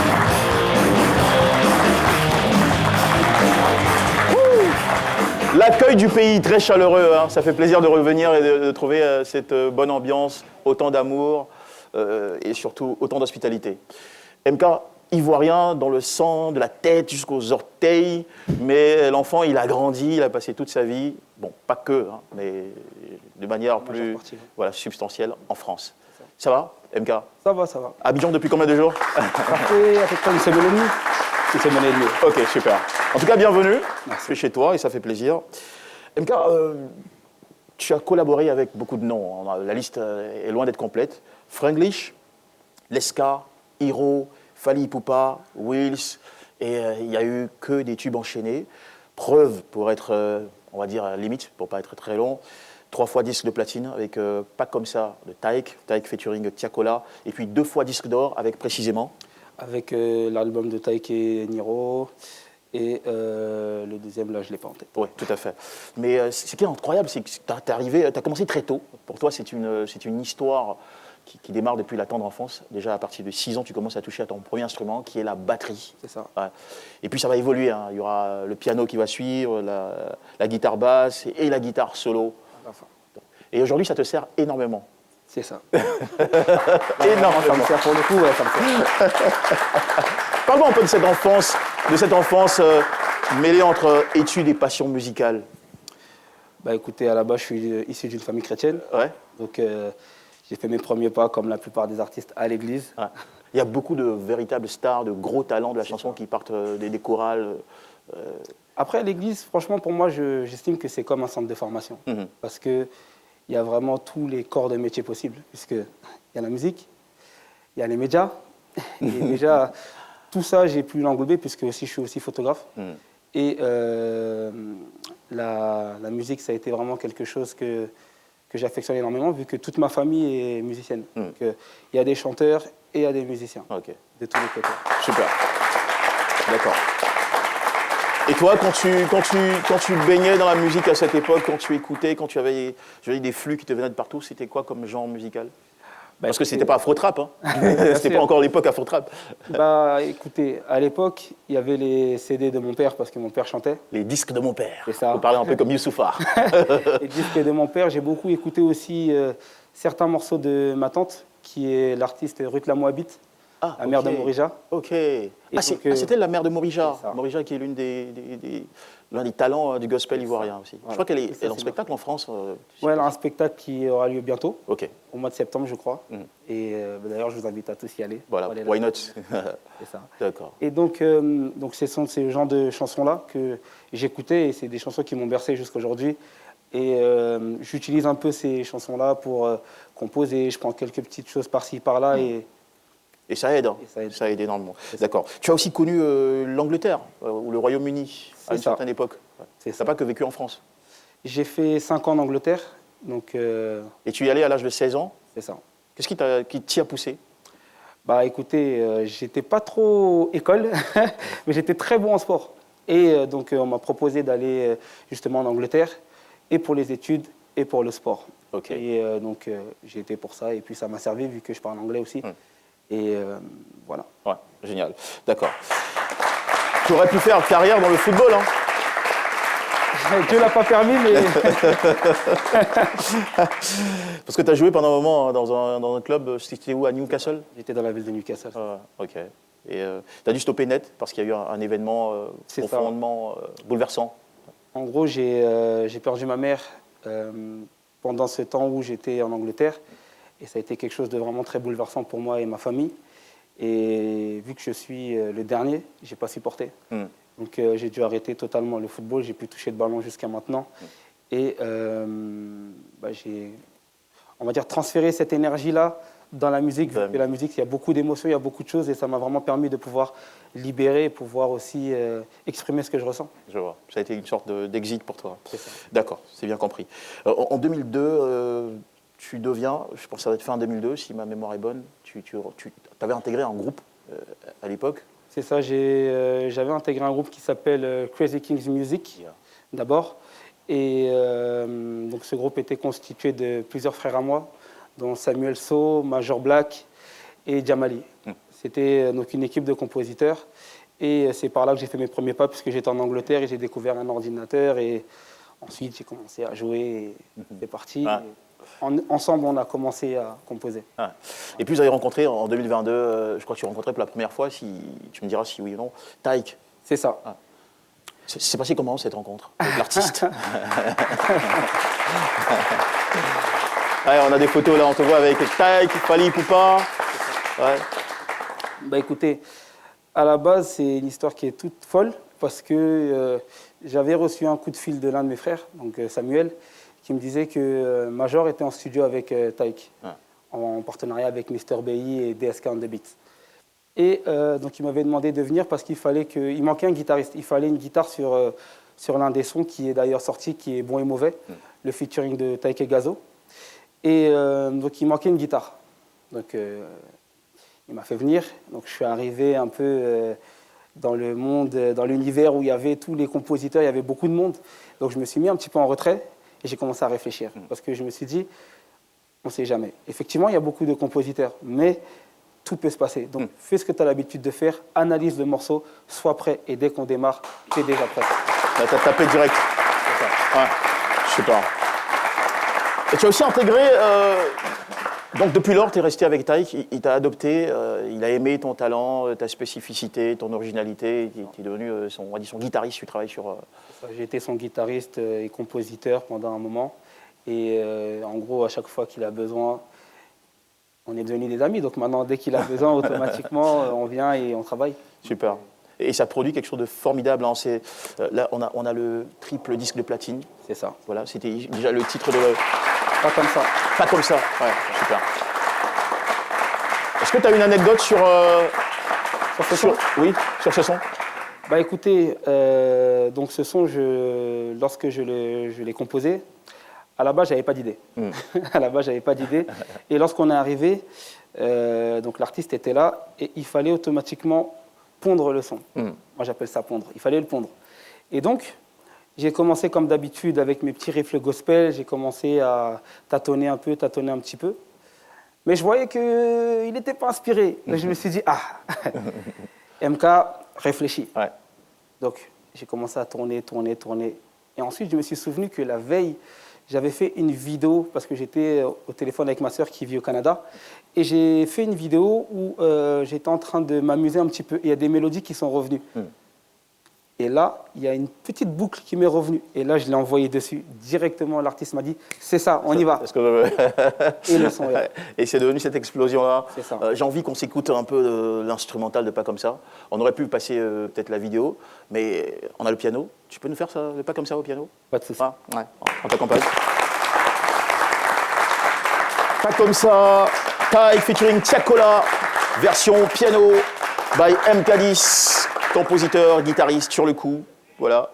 L'accueil du pays, très chaleureux. Hein. Ça fait plaisir de revenir et de trouver cette bonne ambiance, autant d'amour et surtout autant d'hospitalité. MK, ivoirien dans le sang, de la tête jusqu'aux orteils, mais l'enfant, il a grandi, il a passé toute sa vie, bon, pas que, hein, mais de manière plus voilà, substantielle en France. Ça va, MK? Ça va, ça va. Abidjan depuis combien de jours? Ça fait à peu près une semaine et demie. Une semaine et demie. Ok, super. En tout cas, bienvenue. C'est chez toi et ça fait plaisir. MK, tu as collaboré avec beaucoup de noms. La liste est loin d'être complète. Franglish, Leska, Hiro, Fally Ipupa, Wills, et il n'y a eu que des tubes enchaînés. Preuve pour être, on va dire, limite, pour pas être très long. 3 fois disque de platine avec Pas comme ça de Taïk featuring Tiakola, et puis 2 fois disque d'or avec Précisément. Avec l'album de Taïk et Niro, et le deuxième, là, je ne l'ai pas en tête. Oui, tout à fait. Mais ce qui est incroyable, c'est que tu as commencé très tôt. Pour toi, c'est une histoire qui démarre depuis la tendre enfance. Déjà, à partir de 6 ans, tu commences à toucher à ton premier instrument, qui est la batterie. C'est ça. Ouais. Et puis, ça va évoluer. Hein. Il y aura le piano qui va suivre, la guitare basse et la guitare solo. Enfin. Et aujourd'hui, ça te sert énormément. C'est ça. Énormément. Ça me sert pour le coup, ouais, ça me sert. Parle-moi un peu de cette enfance mêlée entre études et passion musicale. Bah écoutez, à la base, je suis issu d'une famille chrétienne. Ouais. Donc, j'ai fait mes premiers pas, comme la plupart des artistes, à l'église. Ouais. Il y a beaucoup de véritables stars, de gros talents de la chanson qui partent des chorales. Après, l'église, franchement, pour moi, j'estime que c'est comme un centre de formation. Parce qu'il y a vraiment tous les corps de métier possibles. Puisqu'il y a la musique, il y a les médias. Et déjà, tout ça, j'ai pu l'englober, puisque aussi, je suis aussi photographe. Et la musique, ça a été vraiment quelque chose que j'affectionne énormément, vu que toute ma famille est musicienne. Donc, il y a des chanteurs et il y a des musiciens, de tous les côtés. Super. D'accord. Et toi, quand tu baignais dans la musique à cette époque, quand tu écoutais, quand tu avais des flux qui te venaient de partout, c'était quoi comme genre musical? Parce que c'était pas Afro-Trap, hein. C'était pas encore l'époque Afro-Trap. Bah, écoutez, à l'époque, il y avait les CD de mon père, parce que mon père chantait. Les disques de mon père. C'est ça. On parlait un peu comme Youssoupha. Les disques de mon père, j'ai beaucoup écouté aussi certains morceaux de ma tante, qui est l'artiste Ruth Lamoabite, la mère de Morija. Ok. C'était la mère de Morija. Morija qui est l'un des talents du gospel ivoirien aussi. Voilà. Je crois qu'elle est en spectacle en France. Oui, elle a un spectacle qui aura lieu bientôt, au mois de septembre, je crois. Et d'ailleurs, je vous invite à tous y aller. Voilà, why not? C'est ça. D'accord. Et donc ce sont ces genres de chansons-là que j'écoutais, et c'est des chansons qui m'ont bercé jusqu'à aujourd'hui. Et j'utilise un peu ces chansons-là pour composer. Je prends quelques petites choses par-ci, par-là. Et ça aide, hein. Ça aide énormément. D'accord. Tu as aussi connu l'Angleterre ou le Royaume-Uni à une certaine époque. Tu n'as pas que vécu en France. J'ai fait 5 ans en Angleterre. Donc, et tu y allais à l'âge de 16 ans? C'est ça. Qu'est-ce qui t'y a poussé? Bah écoutez, j'étais pas trop école, mais j'étais très bon en sport. Et donc on m'a proposé d'aller justement en Angleterre, et pour les études, et pour le sport. Et donc j'ai été pour ça, et puis ça m'a servi vu que je parle anglais aussi. Et voilà. Ouais, génial. D'accord. Tu aurais pu faire carrière dans le football, hein? Dieu l'a pas permis, mais... Parce que tu as joué pendant un moment dans un club, c'était où, à Newcastle? J'étais dans la ville de Newcastle. Ok. Et tu as dû stopper net parce qu'il y a eu un événement profondément bouleversant. En gros, j'ai perdu ma mère pendant ce temps où j'étais en Angleterre. Et ça a été quelque chose de vraiment très bouleversant pour moi et ma famille. Et vu que je suis le dernier, je n'ai pas supporté. Donc j'ai dû arrêter totalement le football. J'ai pu toucher le ballon jusqu'à maintenant. Et j'ai, on va dire, transféré cette énergie-là dans la musique. Vu que la musique, il y a beaucoup d'émotions, il y a beaucoup de choses, et ça m'a vraiment permis de pouvoir libérer et pouvoir aussi exprimer ce que je ressens. Je vois. Ça a été une sorte d'exit pour toi. D'accord, c'est bien compris. En 2002, tu deviens, je pense que ça va être fin 2002, si ma mémoire est bonne, tu avais intégré un groupe à l'époque. C'est ça, j'avais intégré un groupe qui s'appelle Crazy Kings Music, d'abord. Et donc ce groupe était constitué de plusieurs frères à moi, dont Samuel So, Major Black et Jamali. C'était donc une équipe de compositeurs. Et c'est par là que j'ai fait mes premiers pas, puisque j'étais en Angleterre et j'ai découvert un ordinateur. Et ensuite, j'ai commencé à jouer et c'est parti. Ah. Ensemble, on a commencé à composer. Ah. Et puis, vous avez rencontré en 2022, je crois que tu as rencontré pour la première fois, si tu me diras si oui ou non, Taïk. C'est ça. Ah. C'est passé comment cette rencontre avec l'artiste? Ouais, on a des photos là, on te voit avec Taïk, Fally Ipupa. Ouais. Bah écoutez, à la base, c'est une histoire qui est toute folle parce que j'avais reçu un coup de fil de l'un de mes frères, donc Samuel, qui me disait que Major était en studio avec Taïk, en partenariat avec Mr. BI et DSK on the Beat. Et donc il m'avait demandé de venir parce qu'il manquait un guitariste. Il fallait une guitare sur l'un des sons qui est d'ailleurs sorti, qui est Bon et Mauvais, le featuring de Taïk et Gazo. Et donc il manquait une guitare. Donc il m'a fait venir. Donc je suis arrivé un peu dans le monde, dans l'univers où il y avait tous les compositeurs, il y avait beaucoup de monde. Donc je me suis mis un petit peu en retrait et j'ai commencé à réfléchir. Parce que je me suis dit, on ne sait jamais. Effectivement, il y a beaucoup de compositeurs, mais tout peut se passer. Donc, fais ce que tu as l'habitude de faire, analyse le morceau, sois prêt, et dès qu'on démarre, tu es déjà prêt. Tu as tapé direct. C'est ça. Ouais, je sais pas. Et tu as aussi intégré... donc, depuis lors, tu es resté avec Taïk, il t'a adopté, il a aimé ton talent, ta spécificité, ton originalité, tu es devenu son guitariste, tu travailles sur... J'ai été son guitariste et compositeur pendant un moment. Et en gros, à chaque fois qu'il a besoin... On est devenus des amis, donc maintenant, dès qu'il a besoin, automatiquement, on vient et on travaille. Super. Et ça produit quelque chose de formidable. Hein. Là, on a le triple disque de platine. C'est ça. Voilà, c'était déjà le titre de... Pas comme ça. Pas comme ça, ouais, super. Est-ce que tu as une anecdote sur ce son? Oui, sur ce son. Bah écoutez, donc ce son, lorsque je l'ai composé, à la base, je n'avais pas d'idée. À la base, je n'avais pas d'idée. Et lorsqu'on est arrivé, donc l'artiste était là et il fallait automatiquement pondre le son. Moi, j'appelle ça pondre. Il fallait le pondre. Et donc, j'ai commencé comme d'habitude avec mes petits riffs gospel. J'ai commencé à tâtonner un petit peu. Mais je voyais qu'il n'était pas inspiré. Je me suis dit, MK, réfléchis. Ouais. Donc, j'ai commencé à tourner. Et ensuite, je me suis souvenu que la veille, j'avais fait une vidéo, parce que j'étais au téléphone avec ma sœur qui vit au Canada, et j'ai fait une vidéo où j'étais en train de m'amuser un petit peu, et il y a des mélodies qui sont revenues. Et là, il y a une petite boucle qui m'est revenue, et là, je l'ai envoyé dessus. Directement, l'artiste m'a dit, c'est ça, on y va. Et le son est là. Et c'est devenu cette explosion-là. C'est ça. J'ai envie qu'on s'écoute un peu l'instrumental de Pas comme ça. On aurait pu passer peut-être la vidéo, mais on a le piano. Tu peux nous faire ça, le Pas comme ça au piano? Pas de souci. Ouais, on t'accompagne. Pas comme ça, Taïk featuring Tiakola, version piano by MK10, compositeur, guitariste sur le coup. Voilà.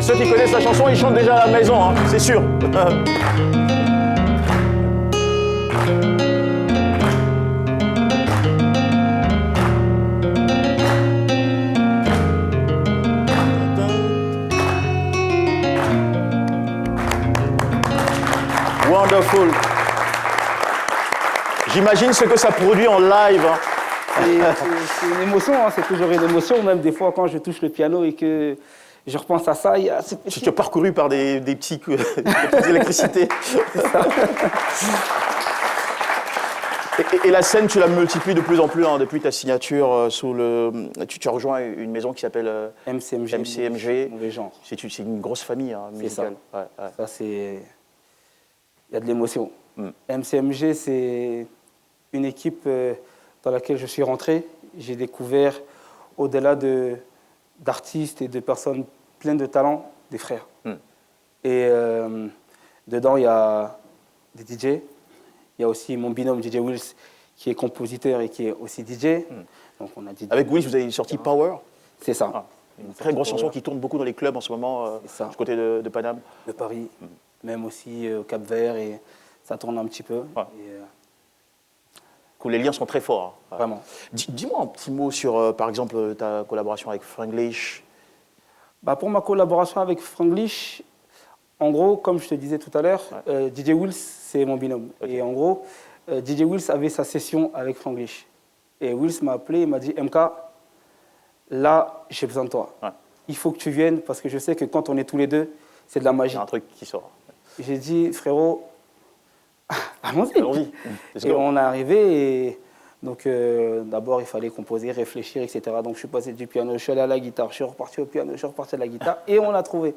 Ceux qui connaissent la chanson, ils chantent déjà à la maison, hein, c'est sûr. Wonderful. J'imagine ce que ça produit en live. C'est une émotion, hein, c'est toujours une émotion. Même des fois, quand je touche le piano et que je repense à ça. Tu es parcouru par des petits électricités. C'est ça. Et la scène, tu la multiplies de plus en plus depuis ta signature sous le. Tu as rejoint une maison qui s'appelle MCMG. Mauvais genre. C'est une grosse famille musicale. C'est ça. Ouais. Ça, c'est. Il y a de l'émotion. MCMG, c'est une équipe dans laquelle je suis rentré. J'ai découvert, au-delà d'artistes et de personnes pleines de talent, des frères. Et dedans, il y a des DJ. Il y a aussi mon binôme DJ Wills, qui est compositeur et qui est aussi DJ. Donc on a DJ. Avec Wills, vous avez sorti Power. C'est ça. Une très grosse chanson qui tourne beaucoup dans les clubs en ce moment, du côté de Paname. De Paris, même aussi au Cap-Vert, et ça tourne un petit peu. Cool, les liens sont très forts. Vraiment. Dis-moi un petit mot sur, par exemple, ta collaboration avec Franglish. Pour ma collaboration avec Franglish, en gros, comme je te disais tout à l'heure, DJ Wills, c'est mon binôme. Okay. Et en gros, DJ Wills avait sa session avec Franglish. Et Wills m'a appelé, il m'a dit « MK, là, j'ai besoin de toi. Il faut que tu viennes parce que je sais que quand on est tous les deux, c'est de la magie. » Il y a un truc qui sort. J'ai dit « Frérot, allons-y. » Et on est arrivé et donc d'abord, il fallait composer, réfléchir, etc. Donc je suis passé du piano, je suis allé à la guitare, je suis reparti au piano, je suis reparti à la guitare et on l'a trouvé.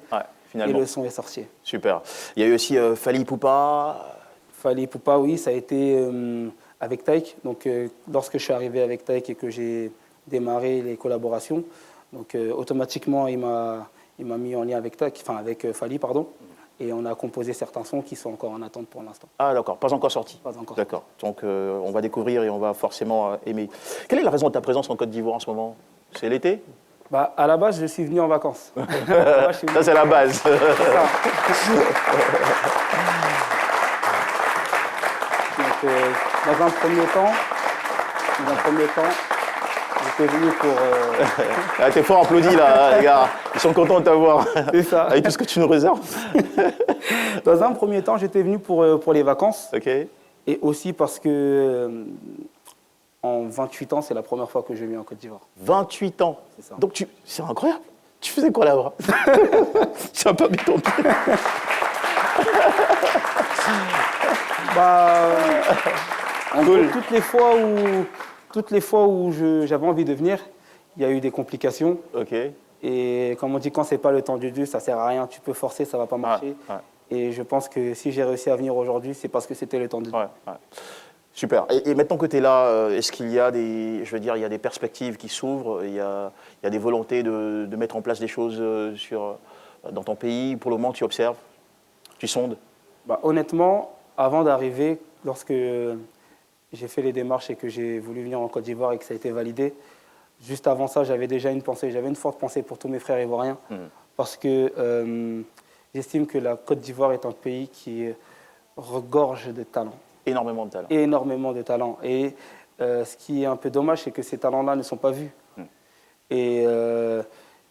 Finalement. Et le son est sorti. Super. Il y a eu aussi Fally Ipupa. Fally Ipupa, oui, ça a été avec Taïk. Donc, lorsque je suis arrivé avec Taïk et que j'ai démarré les collaborations, donc automatiquement, il m'a mis en lien avec Taïk, enfin avec Fally, pardon. Et on a composé certains sons qui sont encore en attente pour l'instant. Ah d'accord, pas encore sortis. Pas encore. D'accord. Donc on va découvrir et on va forcément aimer. Quelle est la raison de ta présence en Côte d'Ivoire en ce moment? C'est l'été? À la base, je suis venu en vacances. Ça, c'est la base. C'est ça. Donc, dans un premier temps, j'étais venu pour... T'es fort applaudi là, les gars. Ils sont contents de t'avoir. C'est ça. Avec tout ce que tu nous réserves. Dans un premier temps, j'étais venu pour les vacances. Ok. Et aussi parce que... En 28 ans, c'est la première fois que je viens en Côte d'Ivoire. 28 ans. C'est ça. Donc c'est incroyable. Tu faisais quoi là-bas? Tu n'as pas mis ton pied. Cool. Toutes les fois où j'avais envie de venir, il y a eu des complications. Ok. Et comme on dit, quand c'est pas le temps de Dieu, ça sert à rien. Tu peux forcer, ça va pas marcher. Et je pense que si j'ai réussi à venir aujourd'hui, c'est parce que c'était le temps de Dieu. Super. Et maintenant que tu es là, est-ce qu'il y a il y a des perspectives qui s'ouvrent, il y a des volontés de mettre en place des choses dans ton pays? Pour le moment, tu observes, tu sondes? Honnêtement, avant d'arriver, lorsque j'ai fait les démarches et que j'ai voulu venir en Côte d'Ivoire et que ça a été validé, juste avant ça, j'avais déjà une forte pensée pour tous mes frères ivoiriens, parce que j'estime que la Côte d'Ivoire est un pays qui regorge de talent. Énormément de talent. Énormément de talent. Et ce qui est un peu dommage, c'est que ces talents-là ne sont pas vus. Et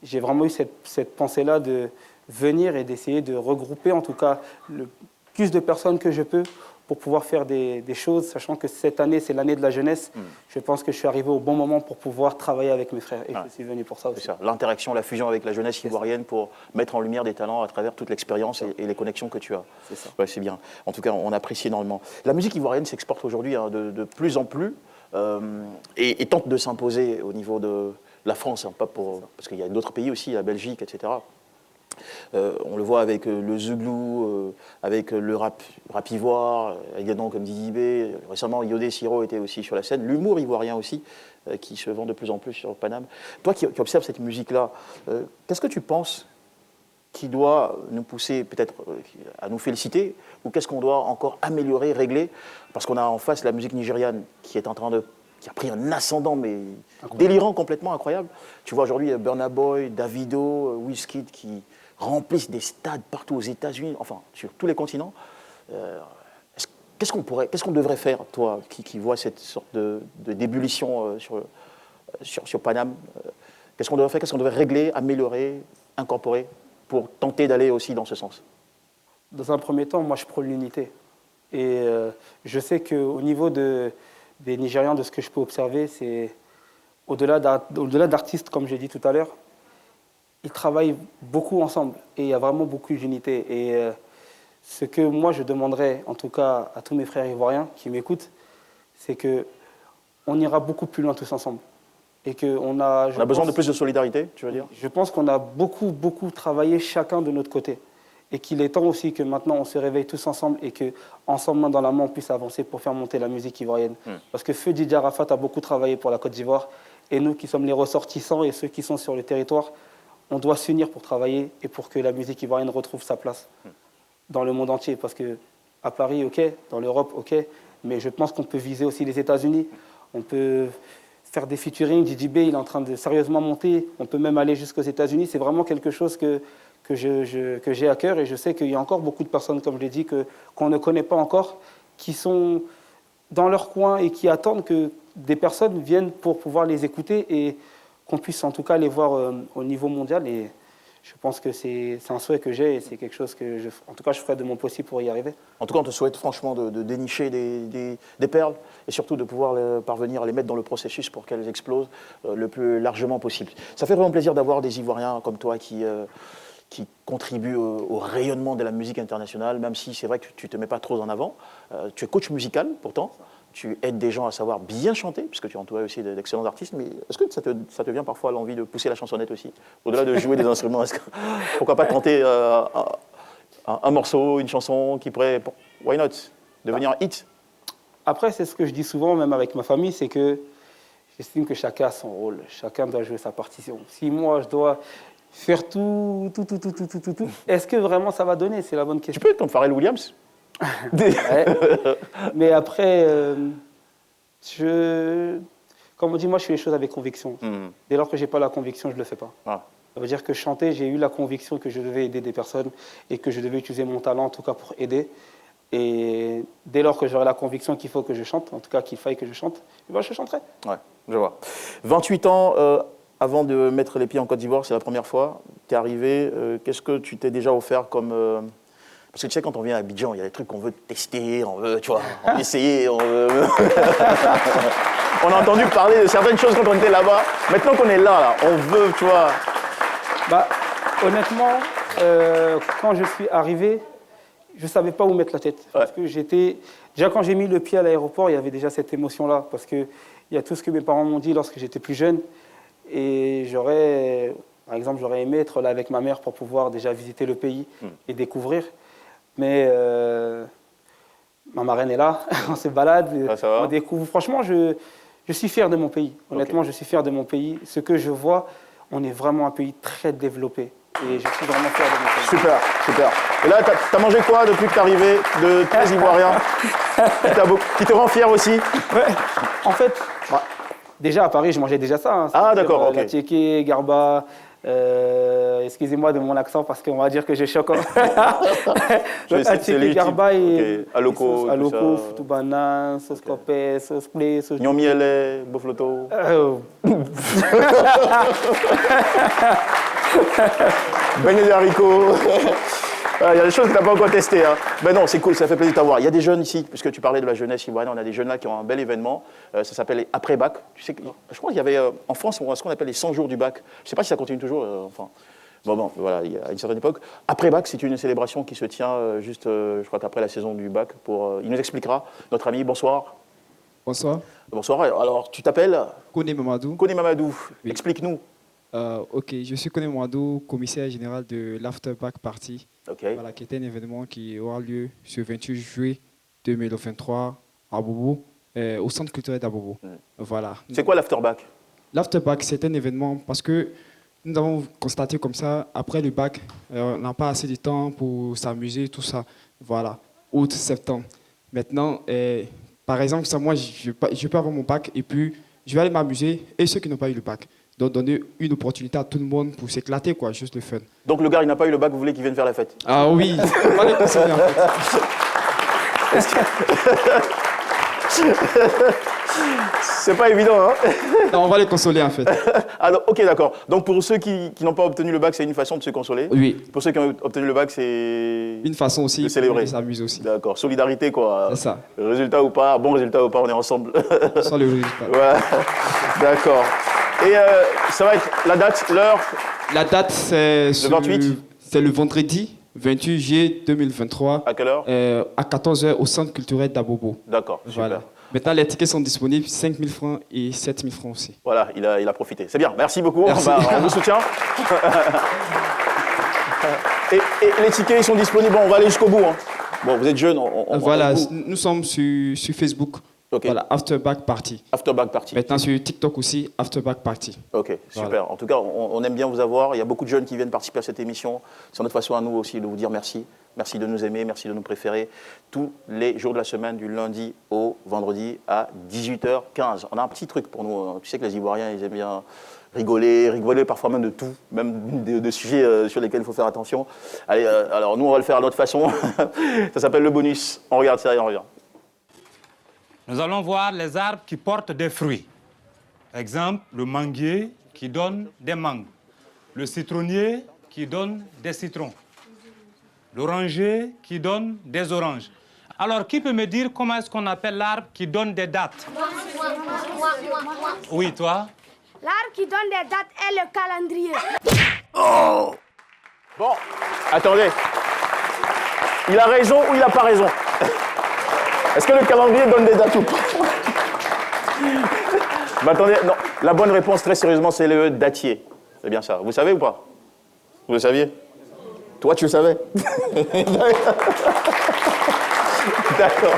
j'ai vraiment eu cette pensée-là de venir et d'essayer de regrouper, en tout cas, le plus de personnes que je peux pour pouvoir faire des choses, sachant que cette année, c'est l'année de la jeunesse. Je pense que je suis arrivé au bon moment pour pouvoir travailler avec mes frères. Et je suis venu pour ça aussi. C'est ça, l'interaction, la fusion avec la jeunesse ivoirienne pour mettre en lumière des talents à travers toute l'expérience et les connexions que tu as. C'est ça. Ouais, c'est bien. En tout cas, on apprécie énormément. La musique ivoirienne s'exporte aujourd'hui de plus en plus et tente de s'imposer au niveau de la France, parce qu'il y a d'autres pays aussi, la Belgique, etc. On le voit avec le Zouglou, avec le rap ivoire, avec des noms comme Didi B. Récemment, Yodé Siro était aussi sur la scène. L'humour ivoirien aussi, qui se vend de plus en plus sur Paname. Toi qui observes cette musique-là, qu'est-ce que tu penses qui doit nous pousser peut-être à nous féliciter, ou qu'est-ce qu'on doit encore améliorer, régler? Parce qu'on a en face la musique nigériane qui a pris un ascendant, mais délirant, complètement incroyable. Tu vois aujourd'hui Burna Boy, Davido, Wizkid qui remplissent des stades partout aux États-Unis, enfin sur tous les continents. Qu'est-ce qu'on devrait faire, toi, qui vois cette sorte de d'ébullition sur Paname? Qu'est-ce qu'on devrait faire? Qu'est-ce qu'on devrait régler, améliorer, incorporer pour tenter d'aller aussi dans ce sens? Dans un premier temps, moi, je prône l'unité. Et je sais qu'au niveau des Nigérians, de ce que je peux observer, c'est au-delà d'artistes, comme j'ai dit tout à l'heure, ils travaillent beaucoup ensemble et il y a vraiment beaucoup d'unité. Et ce que moi je demanderais, en tout cas à tous mes frères ivoiriens qui m'écoutent, c'est qu'on ira beaucoup plus loin tous ensemble. Et on a besoin de plus de solidarité, tu veux dire? Je pense qu'on a beaucoup travaillé chacun de notre côté. Et qu'il est temps aussi que maintenant on se réveille tous ensemble et qu'ensemble, main dans la main, on puisse avancer pour faire monter la musique ivoirienne. Parce que Feu Didier Arafat a beaucoup travaillé pour la Côte d'Ivoire. Et nous qui sommes les ressortissants et ceux qui sont sur le territoire, on doit s'unir pour travailler et pour que la musique ivoirienne retrouve sa place dans le monde entier. Parce qu'à Paris, ok, dans l'Europe, ok, mais je pense qu'on peut viser aussi les États-Unis. On peut faire des featuring. DJB, il est en train de sérieusement monter. On peut même aller jusqu'aux États-Unis. C'est vraiment quelque chose que j'ai à cœur. Et je sais qu'il y a encore beaucoup de personnes, comme je l'ai dit, qu'on ne connaît pas encore, qui sont dans leur coin et qui attendent que des personnes viennent pour pouvoir les écouter et qu'on puisse en tout cas les voir au niveau mondial. Et je pense que c'est un souhait que j'ai et c'est quelque chose que, en tout cas, je ferai de mon possible pour y arriver. En tout cas, on te souhaite franchement de dénicher des perles et surtout de pouvoir parvenir à les mettre dans le processus pour qu'elles explosent le plus largement possible. Ça fait vraiment plaisir d'avoir des Ivoiriens comme toi qui contribuent au rayonnement de la musique internationale, même si c'est vrai que tu ne te mets pas trop en avant. Tu es coach musical pourtant. Tu aides des gens à savoir bien chanter, puisque tu es entouré aussi d'excellents artistes, mais est-ce que ça te vient parfois l'envie de pousser la chansonnette aussi? Au-delà de jouer des instruments, pourquoi pas tenter un morceau, une chanson qui pourrait, why not, devenir un hit? Après, c'est ce que je dis souvent, même avec ma famille, c'est que j'estime que chacun a son rôle, chacun doit jouer sa partition. Si moi, je dois faire tout, est-ce que vraiment ça va donner? C'est la bonne question. Tu peux être comme Pharrell Williams. Ouais. Mais après, comme on dit, moi je fais les choses avec conviction. Dès lors que je n'ai pas la conviction, je ne le fais pas. Ça veut dire que chanter, j'ai eu la conviction que je devais aider des personnes et que je devais utiliser mon talent en tout cas pour aider. Et dès lors que j'aurai la conviction qu'il faut que je chante, en tout cas qu'il faille que je chante, eh ben je chanterai. Ouais, je vois. 28 ans avant de mettre les pieds en Côte d'Ivoire, c'est la première fois. Tu es arrivé, qu'est-ce que tu t'es déjà offert comme... Parce que tu sais, quand on vient à Abidjan, il y a des trucs qu'on veut tester, on veut, tu vois, on veut essayer, on veut... On a entendu parler de certaines choses quand on était là-bas. Maintenant qu'on est là, on veut, tu vois... Bah, honnêtement, quand je suis arrivé, je ne savais pas où mettre la tête. Parce que j'étais... Déjà, quand j'ai mis le pied à l'aéroport, il y avait déjà cette émotion-là. Parce qu'il y a tout ce que mes parents m'ont dit lorsque j'étais plus jeune. Et par exemple, j'aurais aimé être là avec ma mère pour pouvoir déjà visiter le pays et découvrir. Mais ma marraine est là, on se balade, on découvre. Franchement, je suis fier de mon pays. Honnêtement, je suis fier de mon pays. Ce que je vois, on est vraiment un pays très développé. Et je suis vraiment fier de mon pays. Super, super. Et là, t'as mangé quoi depuis que t'es arrivé de très ivoirien qui te rend fier aussi? Ouais. En fait, déjà à Paris, je mangeais déjà ça. Hein. Ah, d'accord, ok. La tiéké, garba. Excusez-moi de mon accent parce qu'on va dire que je choque. Tiéké, garba et aloko, futubana, sauce copé, sauce plé, sauce... Nyomiele, bofloto. Beignet de haricots. Il y a des choses que tu n'as pas encore testées. Hein. Ben non, c'est cool, ça fait plaisir de t'avoir. Il y a des jeunes ici, puisque tu parlais de la jeunesse ivoirienne, on a des jeunes là qui ont un bel événement. Ça s'appelle les après-bac. Tu sais, je crois qu'il y avait en France ce qu'on appelle les 100 jours du bac. Je ne sais pas si ça continue toujours. Bon, voilà, il y a une certaine époque. Après-bac, c'est une célébration qui se tient juste, je crois qu'après la saison du bac. Il nous expliquera, notre ami. Bonsoir. Bonsoir. Bonsoir. Alors, tu t'appelles Koné Mamadou. Koné Mamadou. Oui. Explique-nous. Ok, je suis Koné Mamadou, commissaire général de l'After Bac Party. Okay. Voilà, qui est un événement qui aura lieu ce 28 juillet 2023 à Bobo, au centre culturel d'Abobo. Voilà. C'est quoi l'After Bac? L'After Bac, c'est un événement parce que nous avons constaté comme ça, après le bac, on n'a pas assez de temps pour s'amuser, tout ça. Voilà, août, septembre. Maintenant, par exemple, ça, moi, je peux avoir mon bac et puis je vais aller m'amuser et ceux qui n'ont pas eu le bac. Donc, donner une opportunité à tout le monde pour s'éclater, quoi, juste le fun. Donc, le gars, il n'a pas eu le bac, vous voulez qu'il vienne faire la fête? Ah oui, on va les consoler, en fait. C'est pas évident, hein? Non, on va les consoler, en fait. Alors, ok, d'accord. Donc, pour ceux qui n'ont pas obtenu le bac, c'est une façon de se consoler? Oui. Pour ceux qui ont obtenu le bac, c'est... une façon aussi de célébrer. De s'amuser aussi. D'accord. Solidarité, quoi. C'est ça. Résultat ou pas, bon résultat ou pas, on est ensemble. Sans le résultat. Ouais. D'accord. Et ça va être la date, l'heure? La date, c'est le 28. C'est le vendredi 28 juillet 2023. À quelle heure? À 14h au Centre culturel d'Abobo. D'accord, super. Voilà. Maintenant, les tickets sont disponibles, 5 000 francs et 7 000 francs aussi. Voilà, il a profité. C'est bien, merci beaucoup. Merci. On vous soutient. et les tickets, ils sont disponibles. Bon, on va aller jusqu'au bout. Hein. Bon, vous êtes jeune. Voilà, nous sommes sur Facebook. Okay. Voilà, Afterback Party. Afterback Party. Maintenant sur TikTok aussi, Afterback Party. Ok, super. Voilà. En tout cas, on aime bien vous avoir. Il y a beaucoup de jeunes qui viennent participer à cette émission. C'est notre façon à nous aussi de vous dire merci. Merci de nous aimer, merci de nous préférer. Tous les jours de la semaine, du lundi au vendredi à 18h15. On a un petit truc pour nous. Tu sais que les Ivoiriens, ils aiment bien rigoler parfois même de tout, même de sujets sur lesquels il faut faire attention. Allez, alors nous, on va le faire à notre façon. Ça s'appelle le bonus. On regarde ça et on revient. Nous allons voir les arbres qui portent des fruits. Exemple, le manguier qui donne des mangues, le citronnier qui donne des citrons, l'oranger qui donne des oranges. Alors, qui peut me dire comment est-ce qu'on appelle l'arbre qui donne des dattes? Oui, toi? L'arbre qui donne des dates est le calendrier. Oh! Bon, attendez. Il a raison ou il n'a pas raison? Est-ce que le calendrier donne des dates ou pas? Bah, attendez, non. La bonne réponse, très sérieusement, c'est le datier. C'est bien ça. Vous savez ou pas? Vous le saviez? Toi, tu le savais? D'accord.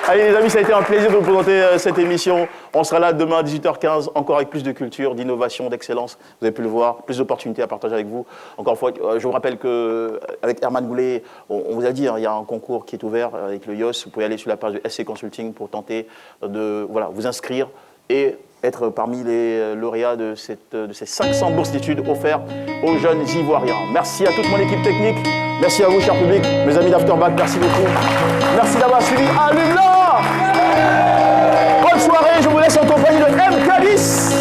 Allez les amis, ça a été un plaisir de vous présenter cette émission. On sera là demain à 18h15, encore avec plus de culture, d'innovation, d'excellence. Vous avez pu le voir, plus d'opportunités à partager avec vous. Encore une fois, je vous rappelle qu'avec Herman Goulet, on vous a dit, hein, il y a un concours qui est ouvert avec le YOS. Vous pouvez aller sur la page de SC Consulting pour tenter de vous inscrire et être parmi les lauréats de ces 500 bourses d'études offertes aux jeunes Ivoiriens. Merci à toute mon équipe technique. Merci à vous, cher public, mes amis d'Afterback, merci beaucoup. Merci d'avoir suivi. Allume-la! Bonne soirée, je vous laisse en compagnie de M. Calice.